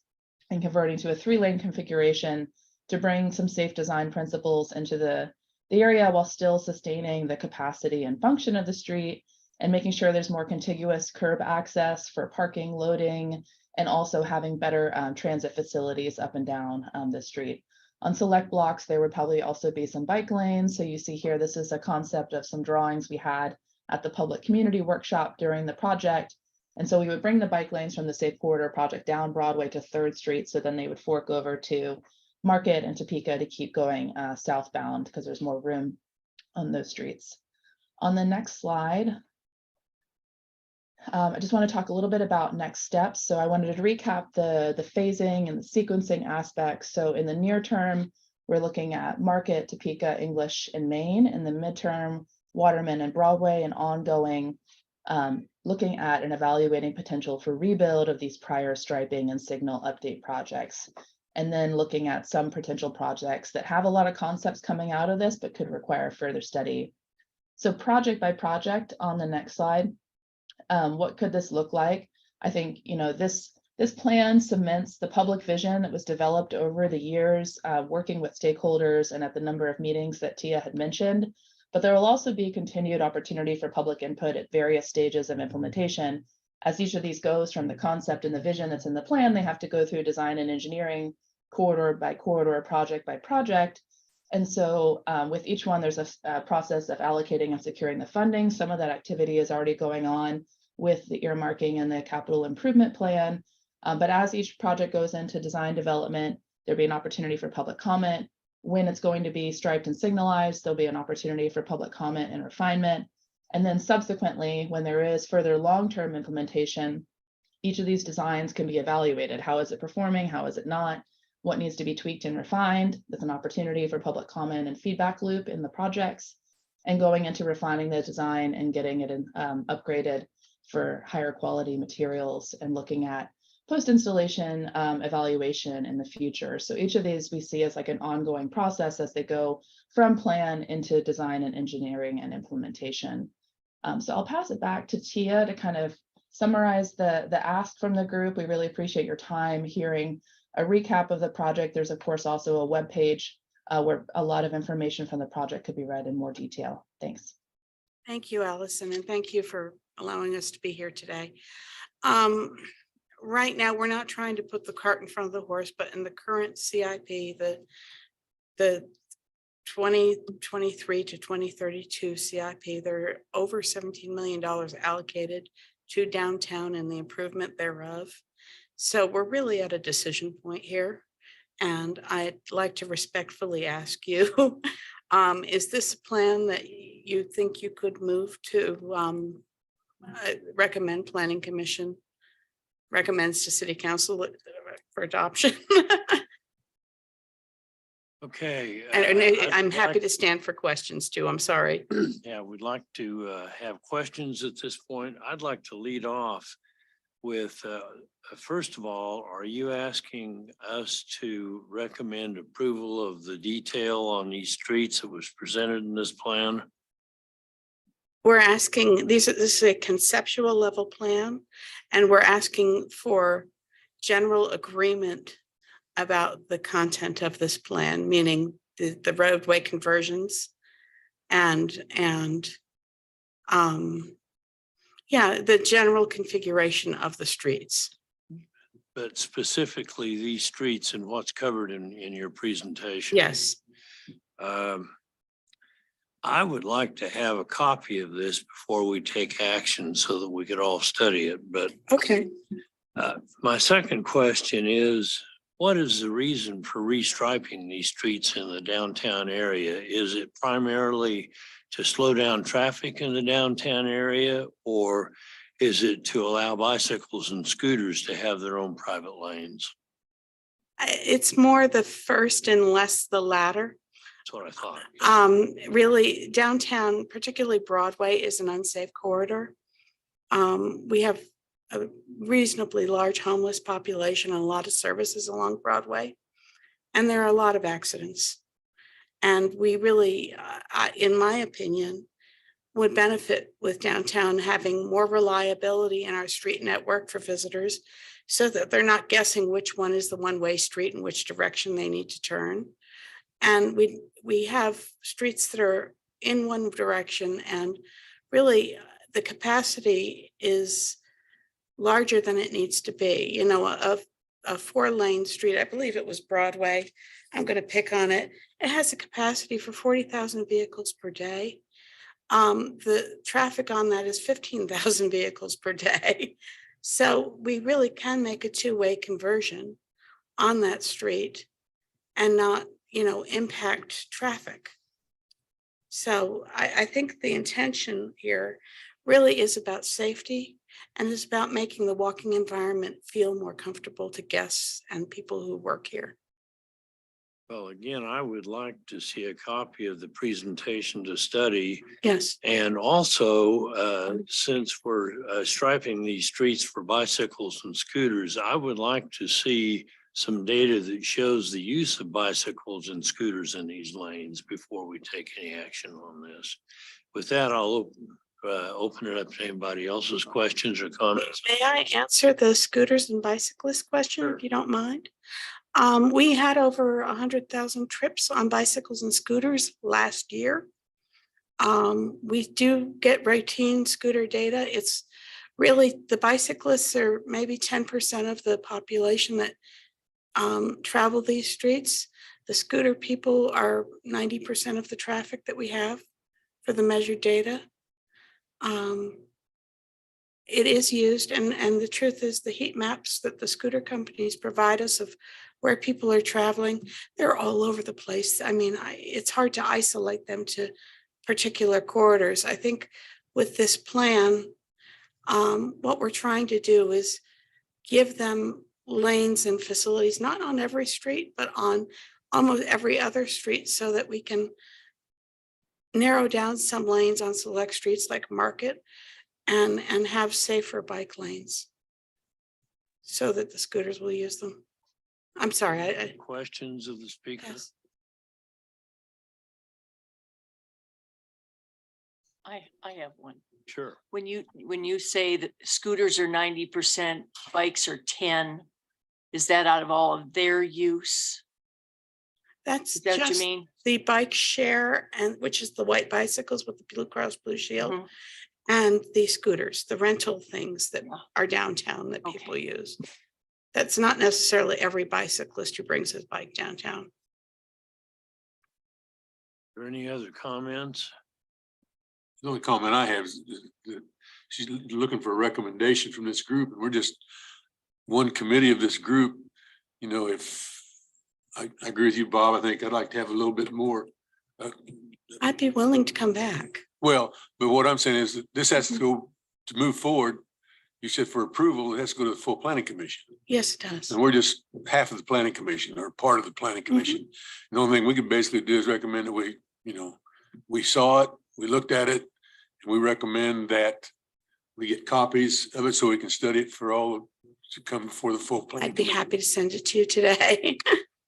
and converting to a 3-lane configuration to bring some safe design principles into the area while still sustaining the capacity and function of the street and making sure there's more contiguous curb access for parking, loading, and also having better transit facilities up and down the street. On select blocks, there would probably also be some bike lanes. So you see here, this is a concept of some drawings we had at the public community workshop during the project. And so we would bring the bike lanes from the Safe Corridor project down Broadway to 3rd Street. So then they would fork over to Market and Topeka to keep going southbound because there's more room on those streets. On the next slide, I just want to talk a little bit about next steps. So I wanted to recap the phasing and the sequencing aspects. So in the near term, we're looking at Market, Topeka, English, and Main. In the midterm, Waterman and Broadway, and ongoing, looking at and evaluating potential for rebuild of these prior striping and signal update projects. And then looking at some potential projects that have a lot of concepts coming out of this, but could require further study. So project by project on the next slide. What could this look like? I think, this plan cements the public vision that was developed over the years, working with stakeholders and at the number of meetings that Tia had mentioned. But there will also be continued opportunity for public input at various stages of implementation. As each of these goes from the concept and the vision that's in the plan, they have to go through design and engineering, corridor by corridor, project by project. And so with each one, there's a process of allocating and securing the funding. Some of that activity is already going on with the earmarking and the capital improvement plan. But as each project goes into design development, there'll be an opportunity for public comment. When it's going to be striped and signalized, there'll be an opportunity for public comment and refinement. And then subsequently, when there is further long-term implementation, each of these designs can be evaluated. How is it performing? How is it not? What needs to be tweaked and refined? There's an opportunity for public comment and feedback loop in the projects, and going into refining the design and getting it upgraded for higher quality materials and looking at post-installation evaluation in the future. So each of these we see as like an ongoing process as they go from plan into design and engineering and implementation. So I'll pass it back to Tia to kind of summarize the ask from the group. We really appreciate your time hearing a recap of the project. There's of course also a web page where a lot of information from the project could be read in more detail. Thanks. Thank you, Allison, and thank you for allowing us to be here today. Right now, we're not trying to put the cart in front of the horse, but in the current CIP, the 2023 to 2032 CIP, there are over $17 million allocated to downtown and the improvement thereof. So we're really at a decision point here. And I'd like to respectfully ask you, is this a plan that you think you could move to recommend Planning Commission recommends to City Council for adoption? Okay. And I'm I'd happy like- to stand for questions too. I'm sorry. Yeah, we'd like to have questions at this point. I'd like to lead off with, first of all, are you asking us to recommend approval of the detail on these streets that was presented in this plan? We're asking, this is a conceptual level plan, and we're asking for general agreement about the content of this plan, meaning the roadway conversions and yeah, the general configuration of the streets. But specifically these streets and what's covered in your presentation. Yes, I would like to have a copy of this before we take action so that we could all study it. But okay. my second question is, what is the reason for restriping these streets in the downtown area? Is it primarily to slow down traffic in the downtown area, or is it to allow bicycles and scooters to have their own private lanes? It's more the first and less the latter. That's what I thought. Really downtown, particularly Broadway, is an unsafe corridor. We have a reasonably large homeless population and a lot of services along Broadway. And there are a lot of accidents. And we really, in my opinion, would benefit with downtown having more reliability in our street network for visitors so that they're not guessing which one is the one-way street and which direction they need to turn. And we have streets that are in one direction, and really the capacity is larger than it needs to be. You know, a 4-lane street, I believe it was Broadway, I'm going to pick on it. It has a capacity for 40,000 vehicles per day. The traffic on that is 15,000 vehicles per day. So we really can make a 2-way conversion on that street and not, you know, impact traffic. So I think the intention here really is about safety, and is about making the walking environment feel more comfortable to guests and people who work here. Well, again, I would like to see a copy of the presentation to study. Yes, And also, since we're striping these streets for bicycles and scooters, I would like to see some data that shows the use of bicycles and scooters in these lanes before we take any action on this. With that, I'll open it up to anybody else's questions or comments. may I answer the scooters and bicyclists question, if you don't mind? We had over 100,000 trips on bicycles and scooters last year. We do get routine scooter data. It's really, the bicyclists are maybe 10% of the population that travel these streets. The scooter people are 90% of the traffic that we have for the measured data. It is used, and the truth is the heat maps that the scooter companies provide us of where people are traveling, they're all over the place. I mean, it's hard to isolate them to particular corridors. I think with this plan, what we're trying to do is give them lanes and facilities, not on every street, but on almost every other street, so that we can narrow down some lanes on select streets like Market and have safer bike lanes so that the scooters will use them. I'm sorry. Questions of the speaker? Yes. I have one. Sure. When you say that scooters are 90%, bikes are 10, is that out of all of their use? That's Is that what you just mean? the bike share, and which is the white bicycles with the Blue Cross Blue Shield, Mhm. and the scooters, the rental things that Yeah. are downtown that Okay. people use. That's not necessarily every bicyclist who brings his bike downtown. Are there any other comments? The only comment I have is that she's looking for a recommendation from this group, and we're just one committee of this group. You know, if I agree with you, Bob, I think I'd like to have a little bit more. I'd be willing to come back. Well, but what I'm saying is that this has to go to move forward. You said for approval, it has to go to the full planning commission. Yes, it does. And we're just half of the planning commission or part of the planning commission. The only thing we can basically do is recommend that we saw it, we looked at it, and we recommend that we get copies of it so we can study it for all to come before the full planning. I'd be commission. happy to send it to you today.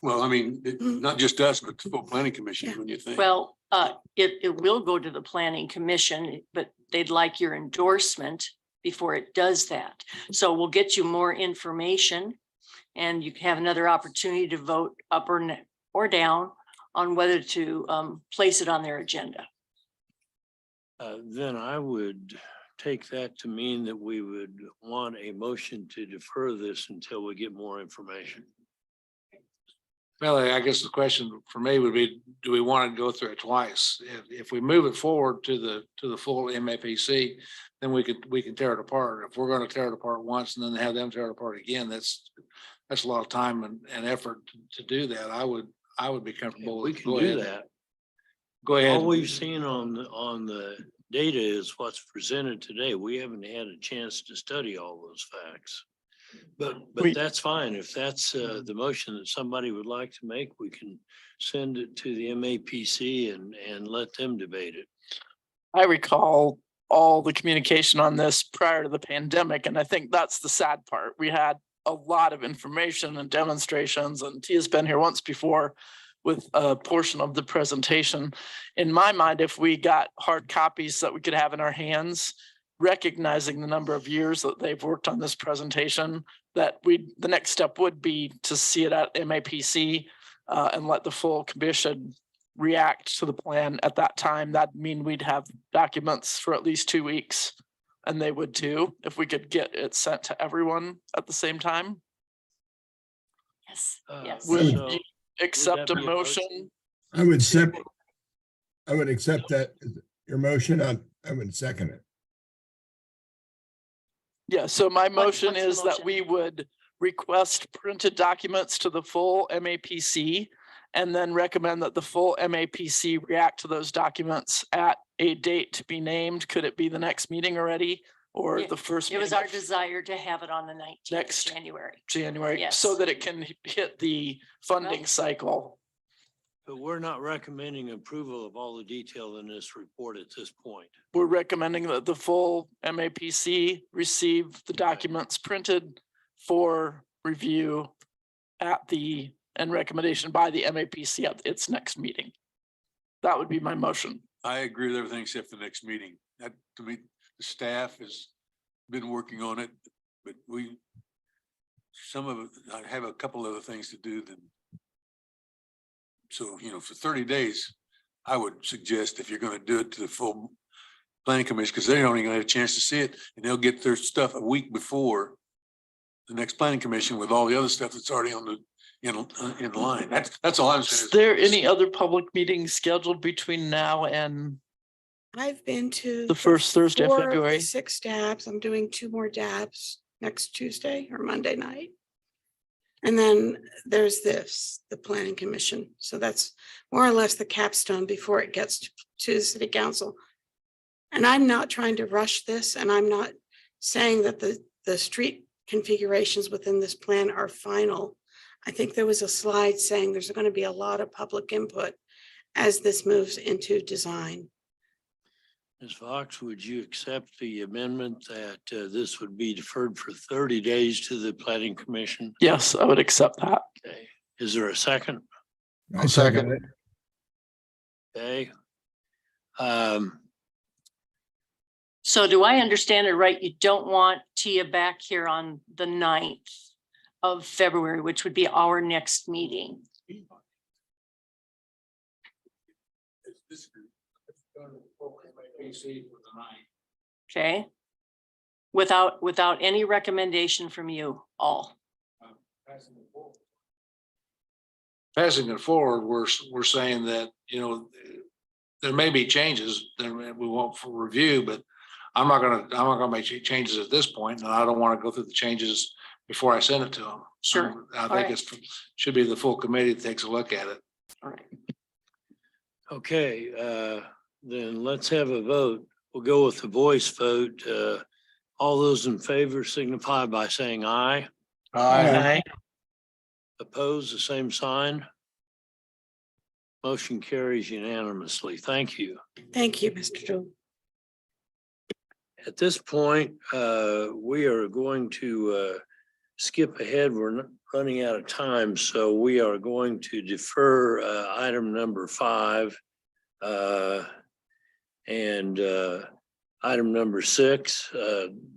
Well, I mean, Mhm. not just us, but the full planning commission, Yeah. when you think. Well, it will go to the planning commission, but they'd like your endorsement before it does that. So we'll get you more information and you can have another opportunity to vote up or down on whether to place it on their agenda. Then I would take that to mean that we would want a motion to defer this until we get more information. Well, I guess the question for me would be, do we want to go through it twice? If we move it forward to the full MAPC, then we can tear it apart. If we're going to tear it apart once and then have them tear it apart again, that's a lot of time and effort to do that. I would be comfortable. We with can go do ahead. that. Go ahead. All we've seen on the data is what's presented today. We haven't had a chance to study all those facts. But that's fine. If that's the motion that somebody would like to make, we can send it to the MAPC and let them debate it. I recall all the communication on this prior to the pandemic, and I think that's the sad part. We had a lot of information and demonstrations, and Tia's been here once before with a portion of the presentation. In my mind, if we got hard copies that we could have in our hands, recognizing the number of years that they've worked on this presentation, that the next step would be to see it at MAPC and let the full commission react to the plan at that time. That'd mean we'd have documents for at least 2 weeks, and they would too, if we could get it sent to everyone at the same time. Yes, yes. Would So- you accept a that be a motion? motion? I would accept that, your motion. I would second it. Yeah, so my motion what's the is that motion? we would request printed documents to the full MAPC and then recommend that the full MAPC react to those documents at a date to be named. Could it be the next meeting already or Yeah, the first? It was meeting our of desire to have it on the 19th of Next. January. January, Yes. so that it can hit the funding Well- cycle. But we're not recommending approval of all the detail in this report at this point. We're recommending that the full MAPC receive the documents printed for review and recommendation by the MAPC at its next meeting. That would be my motion. I agree with everything except the next meeting. That, to me, the staff has been working on it, but I have a couple other things to do than. So, for 30 days, I would suggest if you're gonna do it to the full planning commission, because they don't even have a chance to see it, and they'll get their stuff a week before the next planning commission with all the other stuff that's already in line. That's all I'm saying. Is there any other public meetings scheduled between now and I've been to. the first Thursday of 4 of the February? 6 dabs. I'm doing 2 more dabs next Tuesday or Monday night. And then there's the planning commission. So that's more or less the capstone before it gets to the city council. And I'm not trying to rush this, and I'm not saying that the street configurations within this plan are final. I think there was a slide saying there's going to be a lot of public input as this moves into design. Ms. Fox, would you accept the amendment that this would be deferred for 30 days to the planning commission? Yes, I would accept that. Okay, is there a second? I second it. Okay. So do I understand it right? You don't want Tia back here on the 9th of February, which would be our next meeting. Okay? Without any recommendation from you all. Passing it forward, we're saying that, there may be changes that we want for review, but I'm not gonna make changes at this point, and I don't want to go through the changes before I send it to them. Sure. I All think right. should be the full committee that takes a look at it. All right. Okay, then let's have a vote. We'll go with the voice vote. All those in favor signify by saying aye. Aye. Opposed, the same sign. Motion carries unanimously. Thank you. Thank you, Mr. Joe. At this point, we are going to skip ahead. We're running out of time, so we are going to defer item number 5 and item number 6.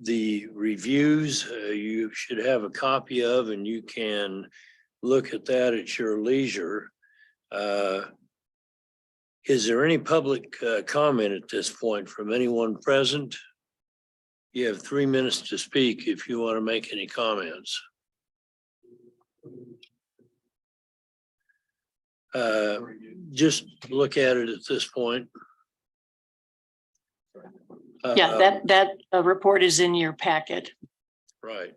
The reviews you should have a copy of, and you can look at that at your leisure. Is there any public comment at this point from anyone present? You have 3 minutes to speak if you want to make any comments. Just look at it at this point. Yeah, that report is in your packet. Right.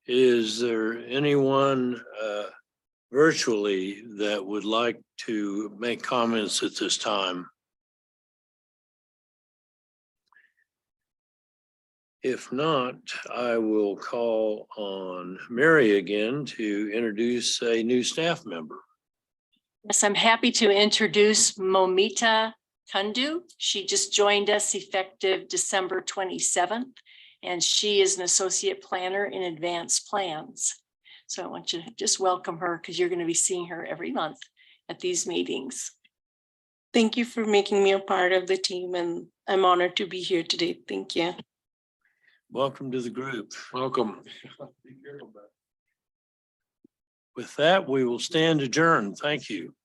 Is there anyone virtually that would like to make comments at this time? If not, I will call on Mary again to introduce a new staff member. Yes, I'm happy to introduce Momita Kundu. She just joined us effective December 27th, and she is an associate planner in advanced plans. So I want you to just welcome her because you're going to be seeing her every month at these meetings. Thank you for making me a part of the team, and I'm honored to be here today. Thank you. Welcome to the group. Welcome. With that, we will stand adjourned. Thank you.